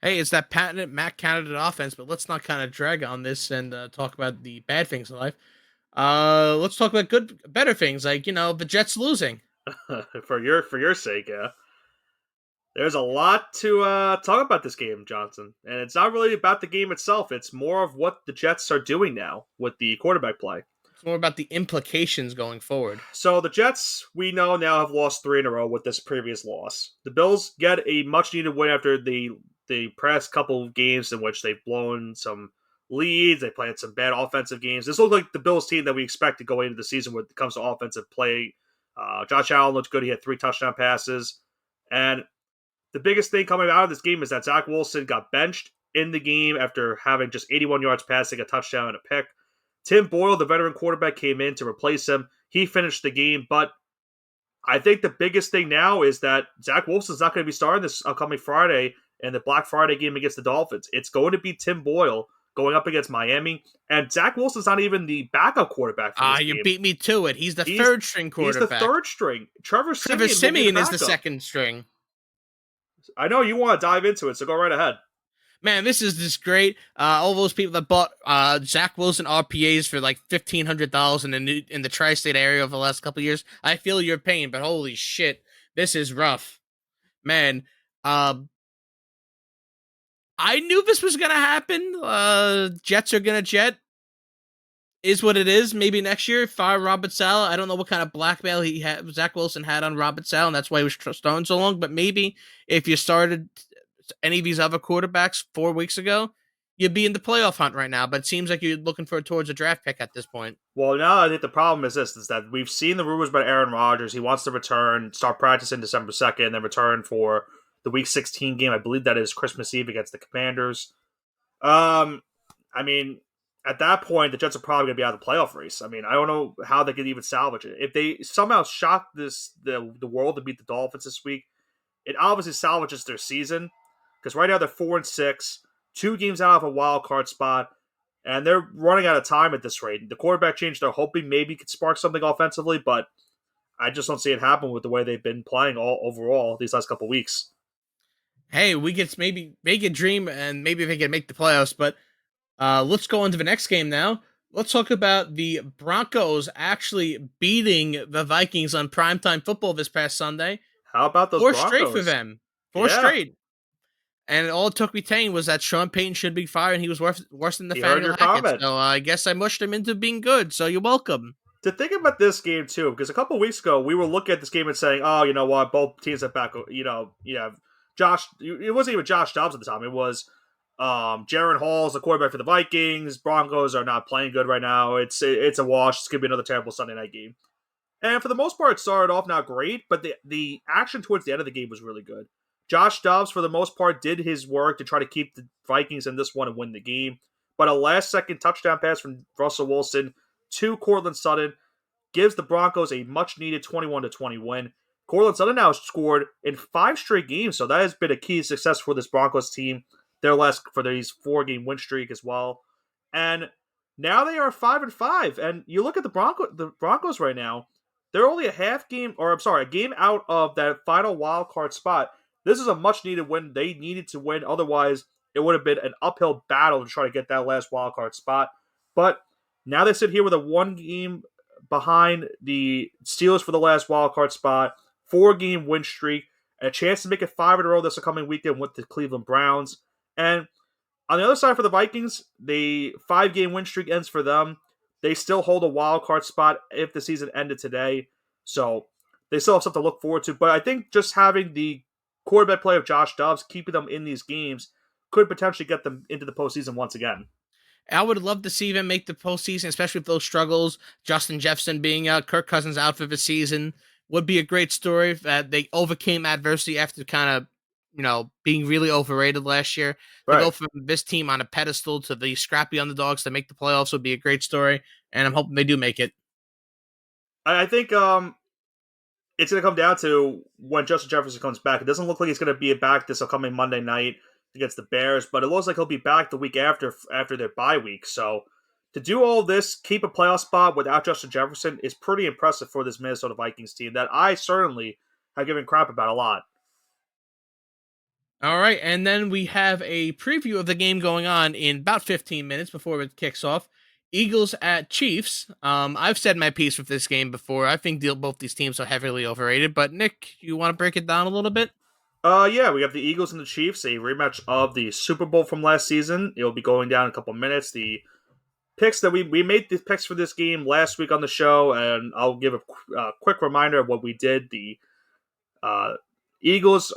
Hey, it's that patented Matt Canada offense, but let's not kind of drag on this and talk about the bad things in life. Let's talk about better things like the Jets losing. for your sake, yeah. There's a lot to talk about this game, Johnson, and it's not really about the game itself. It's more of what the Jets are doing now with the quarterback play. It's more about the implications going forward. So the Jets, we know now, have lost 3 in a row with this previous loss. The Bills get a much needed win after the past couple of games in which they've blown some leads. They played some bad offensive games. This looks like the Bills team that we expect to go into the season when it comes to offensive play. Josh Allen looked good. He had 3 touchdown passes. And the biggest thing coming out of this game is that Zach Wilson got benched in the game after having just 81 yards passing, a touchdown, and a pick. Tim Boyle, the veteran quarterback, came in to replace him. He finished the game, but I think the biggest thing now is that Zach Wilson's not going to be starting this upcoming Friday in the Black Friday game against the Dolphins. It's going to be Tim Boyle going up against Miami, and Zach Wilson's not even the backup quarterback for this game. You beat me to it. He's the third string quarterback. He's the third string. Trevor Siemian is the second string. I know you want to dive into it, so go right ahead. Man, this is just great. All those people that bought Zach Wilson RPAs for like $1,500 in the tri-state area over the last couple of years, I feel your pain, but holy shit, this is rough. Man, I knew this was going to happen. Jets are going to jet. Is what it is. Maybe next year, fire Robert Saleh. I don't know what kind of blackmail Zach Wilson had on Robert Saleh, and that's why he was starting so long. But maybe if you started any of these other quarterbacks 4 weeks ago, you'd be in the playoff hunt right now. But it seems like you're looking towards a draft pick at this point. Well, now I think the problem is this: is that we've seen the rumors about Aaron Rodgers. He wants to return, start practicing December 2nd, then return for the Week 16 game. I believe that is Christmas Eve against the Commanders. I mean, at that point, the Jets are probably going to be out of the playoff race. I mean, I don't know how they could even salvage it. If they somehow shock the world to beat the Dolphins this week, it obviously salvages their season. Because right now they're 4-6, 2 games out of a wild card spot, and they're running out of time at this rate. The quarterback change they're hoping maybe could spark something offensively, but I just don't see it happen with the way they've been playing overall these last couple weeks. Hey, we could maybe make a dream, and maybe they can make the playoffs. But let's go into the next game now. Let's talk about the Broncos actually beating the Vikings on primetime football this past Sunday. How about those 4 Broncos? straight for them. 4 straight. And all it took retain was that Sean Payton should be fired, and he was worse than the Nathaniel Hackett. So I guess I mushed him into being good. So you're welcome. To think about this game too, because a couple of weeks ago we were looking at this game and saying, "Oh, you know what? Both teams are back. Josh. It wasn't even Josh Dobbs at the time. It was Jaren Hall's the quarterback for the Vikings. Broncos are not playing good right now. It's a wash. It's gonna be another terrible Sunday night game." And for the most part, it started off not great, but the action towards the end of the game was really good. Josh Dobbs, for the most part, did his work to try to keep the Vikings in this one and win the game. But a last-second touchdown pass from Russell Wilson to Courtland Sutton gives the Broncos a much-needed 21-20 win. Courtland Sutton now has scored in 5 straight games, so that has been a key to success for this Broncos team. For these 4-game win streak as well. And now they are 5-5. And you look at the Broncos right now, they're only a game out of that final wild card spot. This is a much-needed win. They needed to win. Otherwise, it would have been an uphill battle to try to get that last wildcard spot. But now they sit here with a 1 game behind the Steelers for the last wildcard spot, 4-game win streak, and a chance to make it 5 in a row this upcoming weekend with the Cleveland Browns. And on the other side for the Vikings, the 5-game win streak ends for them. They still hold a wildcard spot if the season ended today. So they still have something to look forward to. But I think just having the quarterback play of Josh Dobbs, keeping them in these games, could potentially get them into the postseason once again. I would love to see them make the postseason, especially with those struggles. Justin Jefferson being out, Kirk Cousins out for the season would be a great story. That they overcame adversity after kind of, being really overrated last year. To go from this team on a pedestal to the scrappy underdogs to make the playoffs would be a great story, and I'm hoping they do make it. I think it's going to come down to when Justin Jefferson comes back. It doesn't look like he's going to be back this upcoming Monday night against the Bears, but it looks like he'll be back the week after their bye week. So to do all this, keep a playoff spot without Justin Jefferson is pretty impressive for this Minnesota Vikings team that I certainly have given crap about a lot. All right, and then we have a preview of the game going on in about 15 minutes before it kicks off. Eagles at Chiefs. I've said my piece with this game before. I think both these teams are heavily overrated. But Nick, you want to break it down a little bit? Yeah, we have the Eagles and the Chiefs, a rematch of the Super Bowl from last season. It'll be going down in a couple minutes. The picks that we made the picks for this game last week on the show, and I'll give a quick reminder of what we did. The Eagles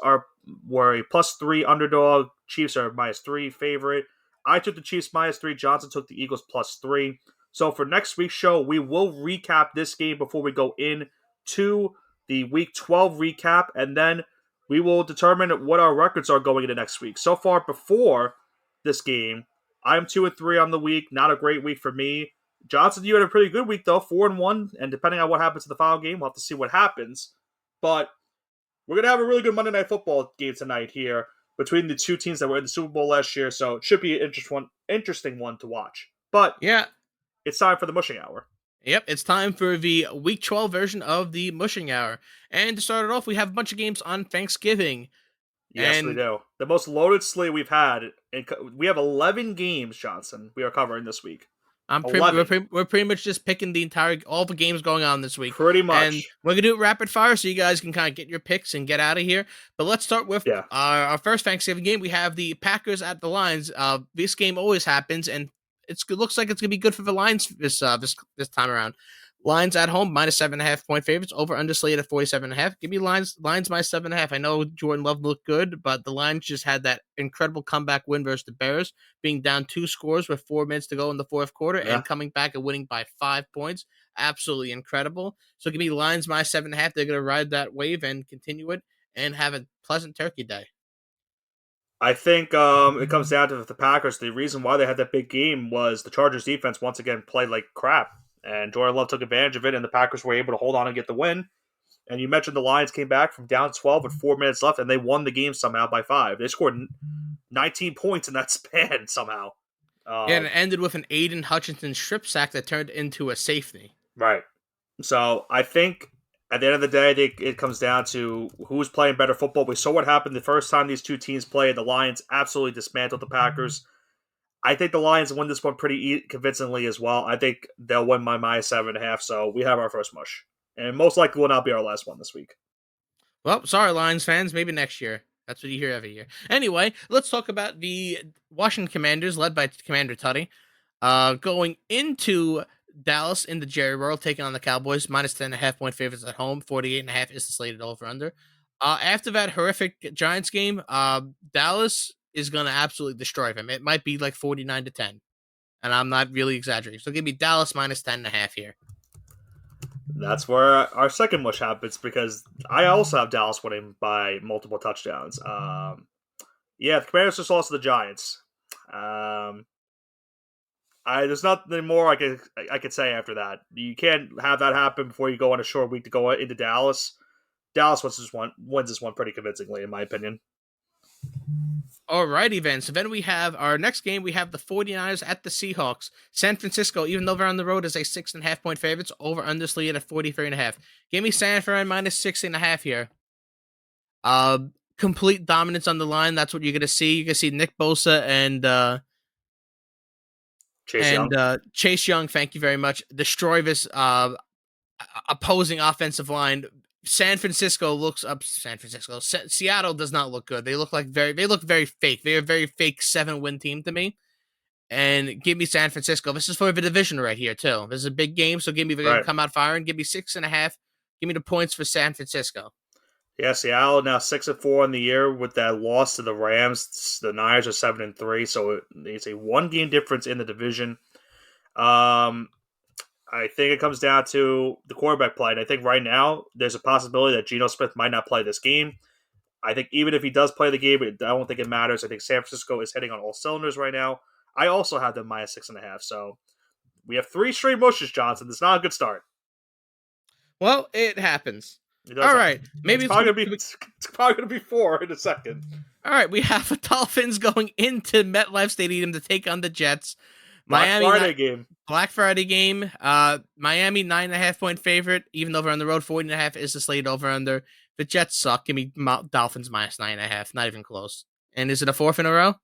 were a +3 underdog. Chiefs are a -3 favorite. I took the Chiefs -3. Johnson took the Eagles +3. So for next week's show, we will recap this game before we go in to the Week 12 recap, and then we will determine what our records are going into next week. So far, before this game, I'm 2-3 on the week. Not a great week for me. Johnson, you had a pretty good week though, 4-1, and depending on what happens in the final game, we'll have to see what happens. But we're gonna have a really good Monday Night Football game tonight here between the two teams that were in the Super Bowl last year. So it should be an interesting one to watch. But yeah, it's time for the Mushing Hour. Yep, it's time for the Week 12 version of the Mushing Hour. And to start it off, we have a bunch of games on Thanksgiving. Yes, we do. The most loaded slate we've had. We have 11 games, Johnson, we are covering this week. We're pretty much just picking all the games going on this week. Pretty much. And we're going to do it rapid fire so you guys can kind of get your picks and get out of here. But let's start with our first Thanksgiving game. We have the Packers at the Lions. This game always happens, and it looks like it's going to be good for the Lions this time around. Lions at home, -7.5 point favorites, over under slate at 47.5. Give me Lions -7.5. I know Jordan Love looked good, but the Lions just had that incredible comeback win versus the Bears, being down 2 scores with 4 minutes to go in the fourth quarter and coming back and winning by 5 points. Absolutely incredible. So give me Lions -7.5. They're going to ride that wave and continue it and have a pleasant Turkey Day. I think it comes down to the Packers. The reason why they had that big game was the Chargers defense once again played like crap. And Jordan Love took advantage of it, and the Packers were able to hold on and get the win. And you mentioned the Lions came back from down 12 with 4 minutes left, and they won the game somehow by 5. They scored 19 points in that span somehow. And it ended with an Aiden Hutchinson strip sack that turned into a safety. Right. So I think at the end of the day, it comes down to who's playing better football. We saw what happened the first time these two teams played. The Lions absolutely dismantled the Packers. I think the Lions win this one pretty convincingly as well. I think they'll win my -7.5, so we have our first mush. And most likely will not be our last one this week. Well, sorry, Lions fans. Maybe next year. That's what you hear every year. Anyway, let's talk about the Washington Commanders, led by Commander Tutty, going into Dallas in the Jerry World, taking on the Cowboys, -10.5 point favorites at home. 48.5 is the slated over/under. After that horrific Giants game, Dallas is going to absolutely destroy them. It might be like 49-10, and I'm not really exaggerating. So give me Dallas -10.5 here. That's where our second mush happens, because I also have Dallas winning by multiple touchdowns. The Commanders just lost to the Giants. There's nothing more I could say after that. You can't have that happen before you go on a short week to go into Dallas. Dallas wins this one pretty convincingly, in my opinion. Alrighty then. So then we have our next game. We have the 49ers at the Seahawks. San Francisco, even though they're on the road, is a 6.5 point favorites, over under slate at 43.5. Give me San Fran -6.5 here. Complete dominance on the line. That's what you're gonna see. You're gonna see Nick Bosa and Chase Young. Thank you very much. Destroy this opposing offensive line. Seattle does not look good. They look very fake. They're a very fake 7-win team to me. And give me San Francisco. This is for the division right here too. This is a big game, so give me come out firing. Give me 6.5. Give me the points for San Francisco. Yeah, Seattle now 6-4 in the year with that loss to the Rams. The Niners are 7-3, so it's a 1-game difference in the division. I think it comes down to the quarterback play. And I think right now there's a possibility that Geno Smith might not play this game. I think even if he does play the game, I don't think it matters. I think San Francisco is hitting on all cylinders right now. I also have them -6.5. So we have 3 straight mushes, Johnson. That's not a good start. Well, it happens. All right. Maybe it's probably going to be 4 in a second. All right. We have the Dolphins going into MetLife Stadium to take on the Jets. Black Miami Friday game. Black Friday game. Miami 9.5 point favorite, even though they're on the road. 40.5 is the slate over under. The Jets suck. Give me Dolphins minus 9.5. Not even close. And is it a fourth in a row?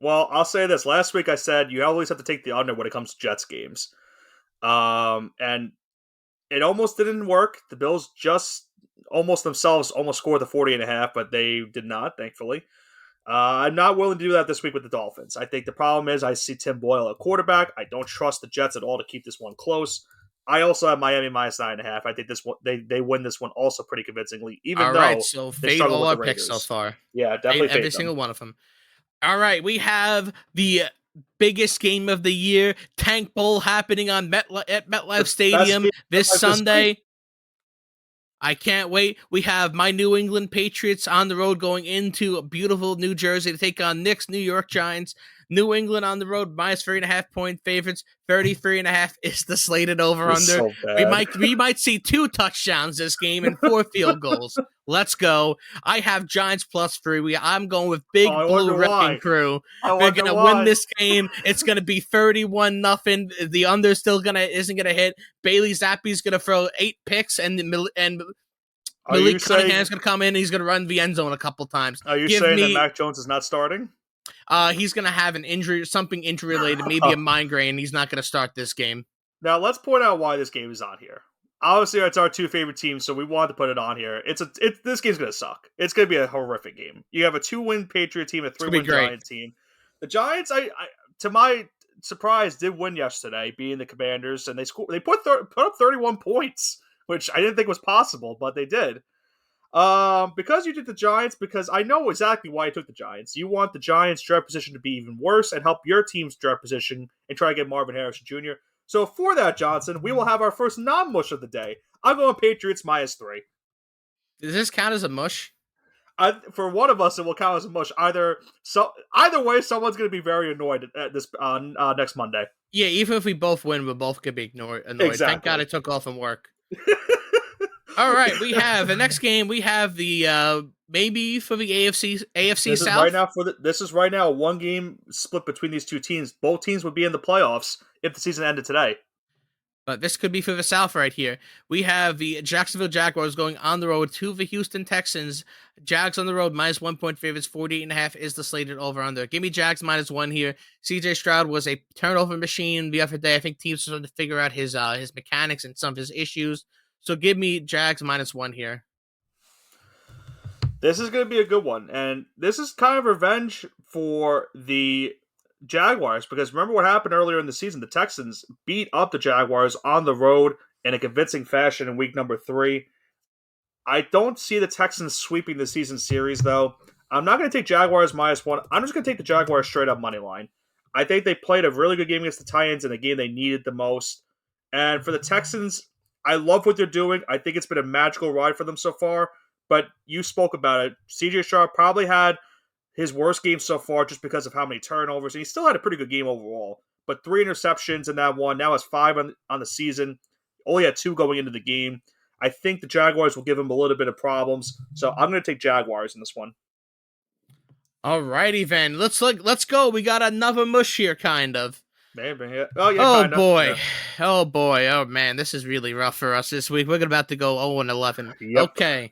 Well, I'll say this. Last week I said you always have to take the under when it comes to Jets games. And it almost didn't work. The Bills just almost scored the 40.5, but they did not, thankfully. I'm not willing to do that this week with the Dolphins. I think the problem is I see Tim Boyle at quarterback. I don't trust the Jets at all to keep this one close. I also have Miami minus 9.5. I think this one they win this one also pretty convincingly, even All though right, so they fade struggle all with our the picks so Raiders. far. Yeah, definitely Every fade single them. one of them. All right, we have the biggest game of the year, Tank Bowl, happening on MetLife Stadium this Sunday. I can't wait. We have my New England Patriots on the road going into beautiful New Jersey to take on Nick's New York Giants. New England on the road, minus 3.5 point favorites. 33.5 is the slated over under. So We might see 2 touchdowns this game and 4 field goals. Let's go. I have Giants +3. I'm going with Big Blue Wrecking Crew. They're gonna win this game. It's gonna be 31-0. The under isn't gonna hit. Bailey Zappi's gonna throw 8 picks, and Malik Cunningham's gonna come in. And he's gonna run the end zone a couple times. Are you saying that Mac Jones is not starting? He's gonna have an injury, something injury related, maybe a migraine. He's not gonna start this game. Now let's point out why this game is on here. Obviously, it's our 2 favorite teams, so we wanted to put it on here. This game's gonna suck. It's gonna be a horrific game. You have a 2-win Patriot team, a 3-win Giant team. The Giants, I to my surprise, did win yesterday, being the Commanders, and they put up 31 points, which I didn't think was possible, but they did. Because you did the Giants, because I know exactly why you took the Giants. You want the Giants' draft position to be even worse and help your team's draft position and try to get Marvin Harrison Jr. So for that, Johnson, we will have our first non-mush of the day. I'm going Patriots -3. Does this count as a mush? For one of us, it will count as a mush. Either way, someone's going to be very annoyed at this next Monday. Yeah, even if we both win, we both could be annoyed. Exactly. Thank God I took off from work. All right, we have the next game. We have the maybe for the AFC this South. This is right now a 1-game split between these 2 teams. Both teams would be in the playoffs if the season ended today. But this could be for the South right here. We have the Jacksonville Jaguars going on the road to the Houston Texans. Jags on the road, -1 point favorites. 48.5 is the slated over under. Give me Jags -1 here. CJ Stroud was a turnover machine the other day. I think teams are starting to figure out his mechanics and some of his issues. So give me Jags -1 here. This is going to be a good one. And this is kind of revenge for the Jaguars, because remember what happened earlier in the season? The Texans beat up the Jaguars on the road in a convincing fashion in week number 3. I don't see the Texans sweeping the season series, though. I'm not going to take Jaguars -1. I'm just going to take the Jaguars straight up money line. I think they played a really good game against the Titans in a game they needed the most. And for the Texans, I love what they're doing. I think it's been a magical ride for them so far. But you spoke about it. CJ Stroud probably had his worst game so far just because of how many turnovers. And he still had a pretty good game overall. But 3 interceptions in that one. Now has 5 on the season. Only had 2 going into the game. I think the Jaguars will give him a little bit of problems. So I'm going to take Jaguars in this one. Alrighty then. Let's go. We got another mush here, kind of. Maybe. Yeah. Oh, yeah, oh kinda. boy. Yeah. Oh boy. Oh man, this is really rough for us this week. We're about to go 0-11. Yep. Okay.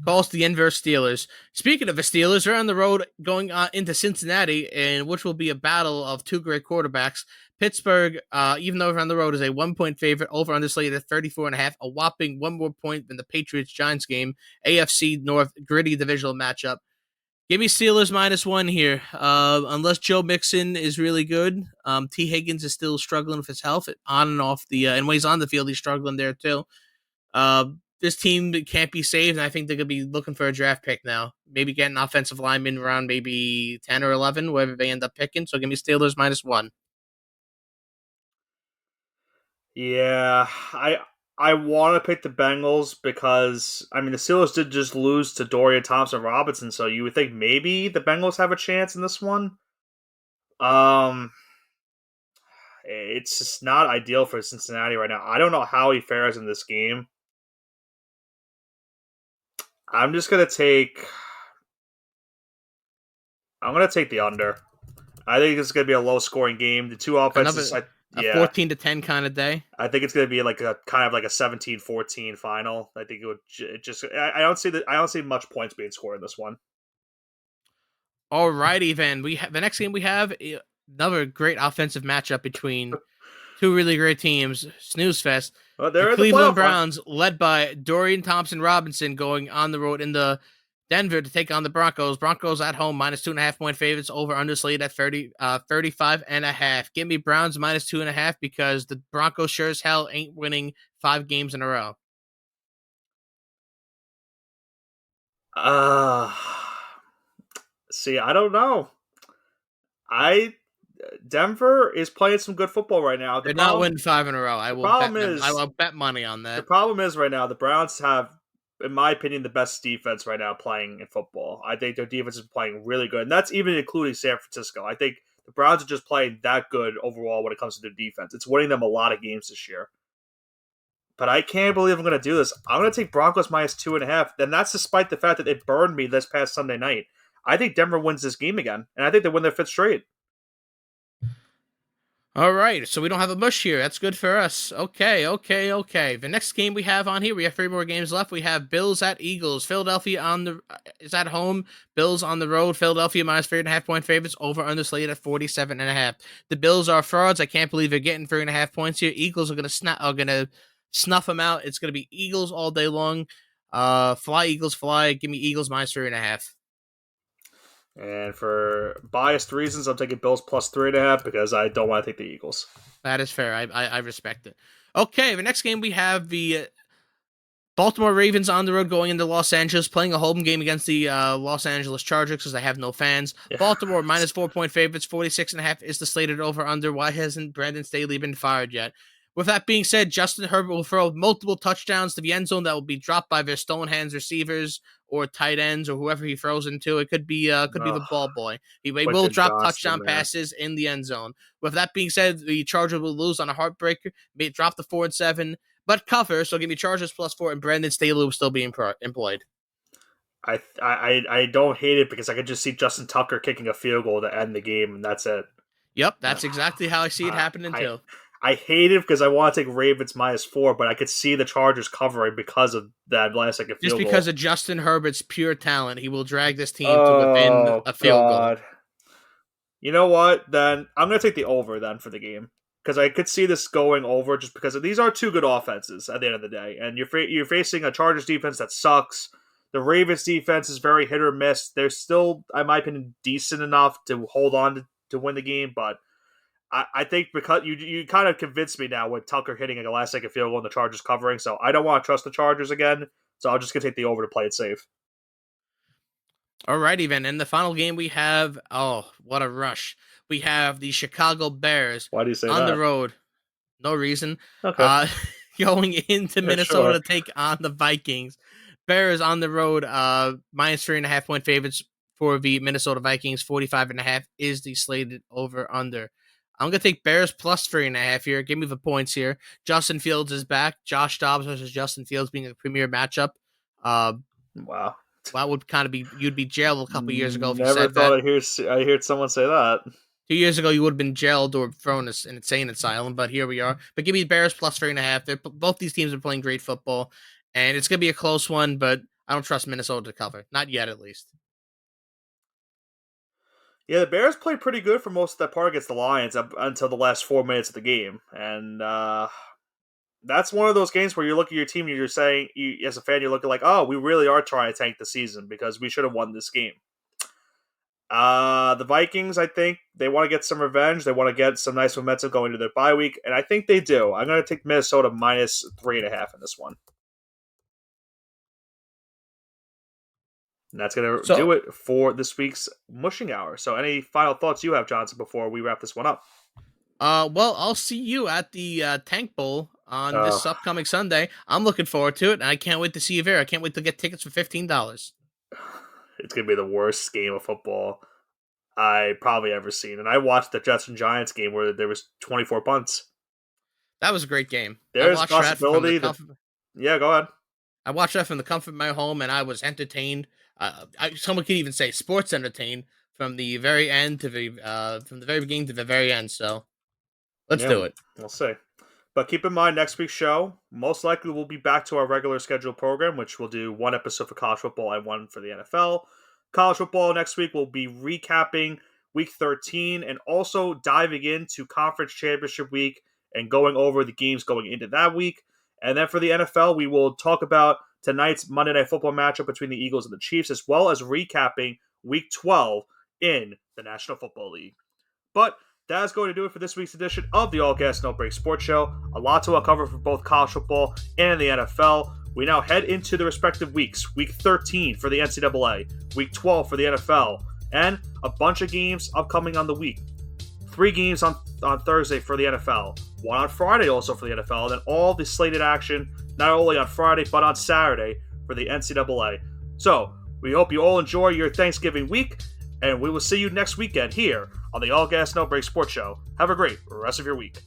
Calls the inverse Steelers. Speaking of the Steelers, they're on the road going into Cincinnati, and which will be a battle of 2 great quarterbacks. Pittsburgh, even though they're on the road, is a 1-point favorite over underslated at 34.5, a whopping 1 more point than the Patriots-Giants game. AFC North gritty divisional matchup. Give me Steelers -1 here. Unless Joe Mixon is really good. T. Higgins is still struggling with his health on and off and when he's on the field, he's struggling there too. This team can't be saved, and I think they're going to be looking for a draft pick now. Maybe get an offensive lineman around maybe 10 or 11, wherever they end up picking. So give me Steelers -1. Yeah, I want to pick the Bengals because, I mean, the Steelers did just lose to Dorian Thompson-Robinson, so you would think maybe the Bengals have a chance in this one. It's just not ideal for Cincinnati right now. I don't know how he fares in this game. I'm going to take the under. I think it's going to be a low scoring game. The two offenses, Another a yeah, 14-10 kind of day. I think it's going to be like a kind of like a 17-14 final. I think it would just. I don't see that. I don't see much points being scored in this one. Alrighty, then we have the next game. We have another great offensive matchup between two really great teams. Snooze fest. Well, The they're in the Cleveland playoff hunt. Browns, led by Dorian Thompson-Robinson, going on the road in the Denver to take on the Broncos. Broncos at home, minus 2.5-point favorites, over under slate at 35.5. Give me Browns minus 2.5 because the Broncos sure as hell ain't winning 5 games in a row. Uh See, I don't know. I Denver is playing some good football right now. They're not winning 5 in a row. I will bet problem them. is I will bet money on the that. problem is right now the Browns have, in my opinion, the best defense right now playing in football. I think their defense is playing really good, and that's even including San Francisco. I think the Browns are just playing that good overall when it comes to their defense. It's winning them a lot of games this year. But I can't believe I'm going to do this. I'm going to take Broncos minus 2.5. And that's despite the fact that they burned me this past Sunday night. I think Denver wins this game again. And I think they win their fifth straight. All right, so we don't have a mush here. That's good for us. Okay. The next game we have on here, we have 3 more games left. We have Bills at Eagles. Philadelphia is at home. Bills on the road. Philadelphia minus 3.5-point favorites, over under slate at 47.5. The Bills are frauds. I can't believe they're getting 3.5 points here. Eagles are gonna snuff them out. It's gonna be Eagles all day long. Fly Eagles, fly. Give me Eagles minus 3.5. And for biased reasons, I'm taking Bills plus 3.5 because I don't want to take the Eagles. That is fair. I respect it. Okay, the next game we have the Baltimore Ravens on the road going into Los Angeles, playing a home game against the Los Angeles Chargers because they have no fans. Yeah. Baltimore minus 4-point favorites, 46.5 is the slated over under. Why hasn't Brandon Staley been fired yet? With that being said, Justin Herbert will throw multiple touchdowns to the end zone that will be dropped by their stone hands receivers or tight ends or whoever he throws into. It could be the ball boy. He will drop touchdown passes in the end zone. With that being said, the Chargers will lose on a heartbreaker, may drop the 4-7, but cover. So give me Chargers plus 4, and Brandon Staley will still be employed. I don't hate it because I could just see Justin Tucker kicking a field goal to end the game, and that's it. Yep, that's exactly how I see it happening too. I hate it because I want to take Ravens minus 4, but I could see the Chargers covering because of that last second field goal. Just because of Justin Herbert's pure talent, he will drag this team to within a field goal. You know what? Then I'm going to take the over then for the game because I could see this going over just because these are 2 good offenses at the end of the day, and you're facing a Chargers defense that sucks. The Ravens defense is very hit or miss. They're still, in my opinion, decent enough to hold on to win the game, but I think because you kind of convinced me now with Tucker hitting a last second field goal and the Chargers covering, so I don't want to trust the Chargers again. So I'm just gonna take the over to play it safe. Alrighty then. In the final game we have, what a rush. We have the Chicago Bears. Why do you say on that? the road? No reason. Okay. Going into Minnesota to take on the Vikings. Bears on the road, minus 3.5-point favorites for the Minnesota Vikings. 45.5 is the slated over under. I'm going to take Bears plus 3.5 here. Give me the points here. Justin Fields is back. Josh Dobbs versus Justin Fields being a premier matchup. Wow. That would kind of be, you'd be jailed a couple years ago if you said that. Never thought I heard someone say that. 2 years ago, you would have been jailed or thrown in an insane asylum, but here we are. But give me Bears plus 3.5. Both these teams are playing great football, and it's going to be a close one, but I don't trust Minnesota to cover. Not yet, at least. Yeah, the Bears played pretty good for most of that part against the Lions up until the last 4 minutes of the game. And that's one of those games where you look at your team and you're saying, as a fan, you're looking like, oh, we really are trying to tank the season because we should have won this game. The Vikings, I think, they want to get some revenge. They want to get some nice momentum going to their bye week, and I think they do. I'm going to take Minnesota minus 3.5 in this one. And that's going to do it for this week's Mushing Hour. So any final thoughts you have, Johnson, before we wrap this one up? Well, I'll see you at the Tank Bowl on this upcoming Sunday. I'm looking forward to it, and I can't wait to see you there. I can't wait to get tickets for $15. It's going to be the worst game of football I probably ever seen. And I watched the Jets and Giants game where there was 24 punts. That was a great game. There's a possibility yeah, go ahead. I watched that from the comfort of my home, and I was entertained. Someone could even say sports entertained from the very end to from the very beginning to the very end. So let's do it. We'll see. But keep in mind, next week's show, most likely we'll be back to our regular scheduled program, which will do one episode for college football and one for the NFL. College football next week, we'll be recapping Week 13 and also diving into Conference Championship Week and going over the games going into that week. And then for the NFL, we will talk about tonight's Monday Night Football matchup between the Eagles and the Chiefs, as well as recapping Week 12 in the National Football League. But that is going to do it for this week's edition of the All Gas No Break Sports Show. A lot to uncover for both college football and the NFL. We now head into the respective weeks. Week 13 for the NCAA, Week 12 for the NFL, and a bunch of games upcoming on the week. 3 games on Thursday for the NFL, 1 on Friday also for the NFL, and then all the slated action not only on Friday but on Saturday for the NCAA. So, we hope you all enjoy your Thanksgiving week, and we will see you next weekend here on the All Gas No Break Sports Show. Have a great rest of your week.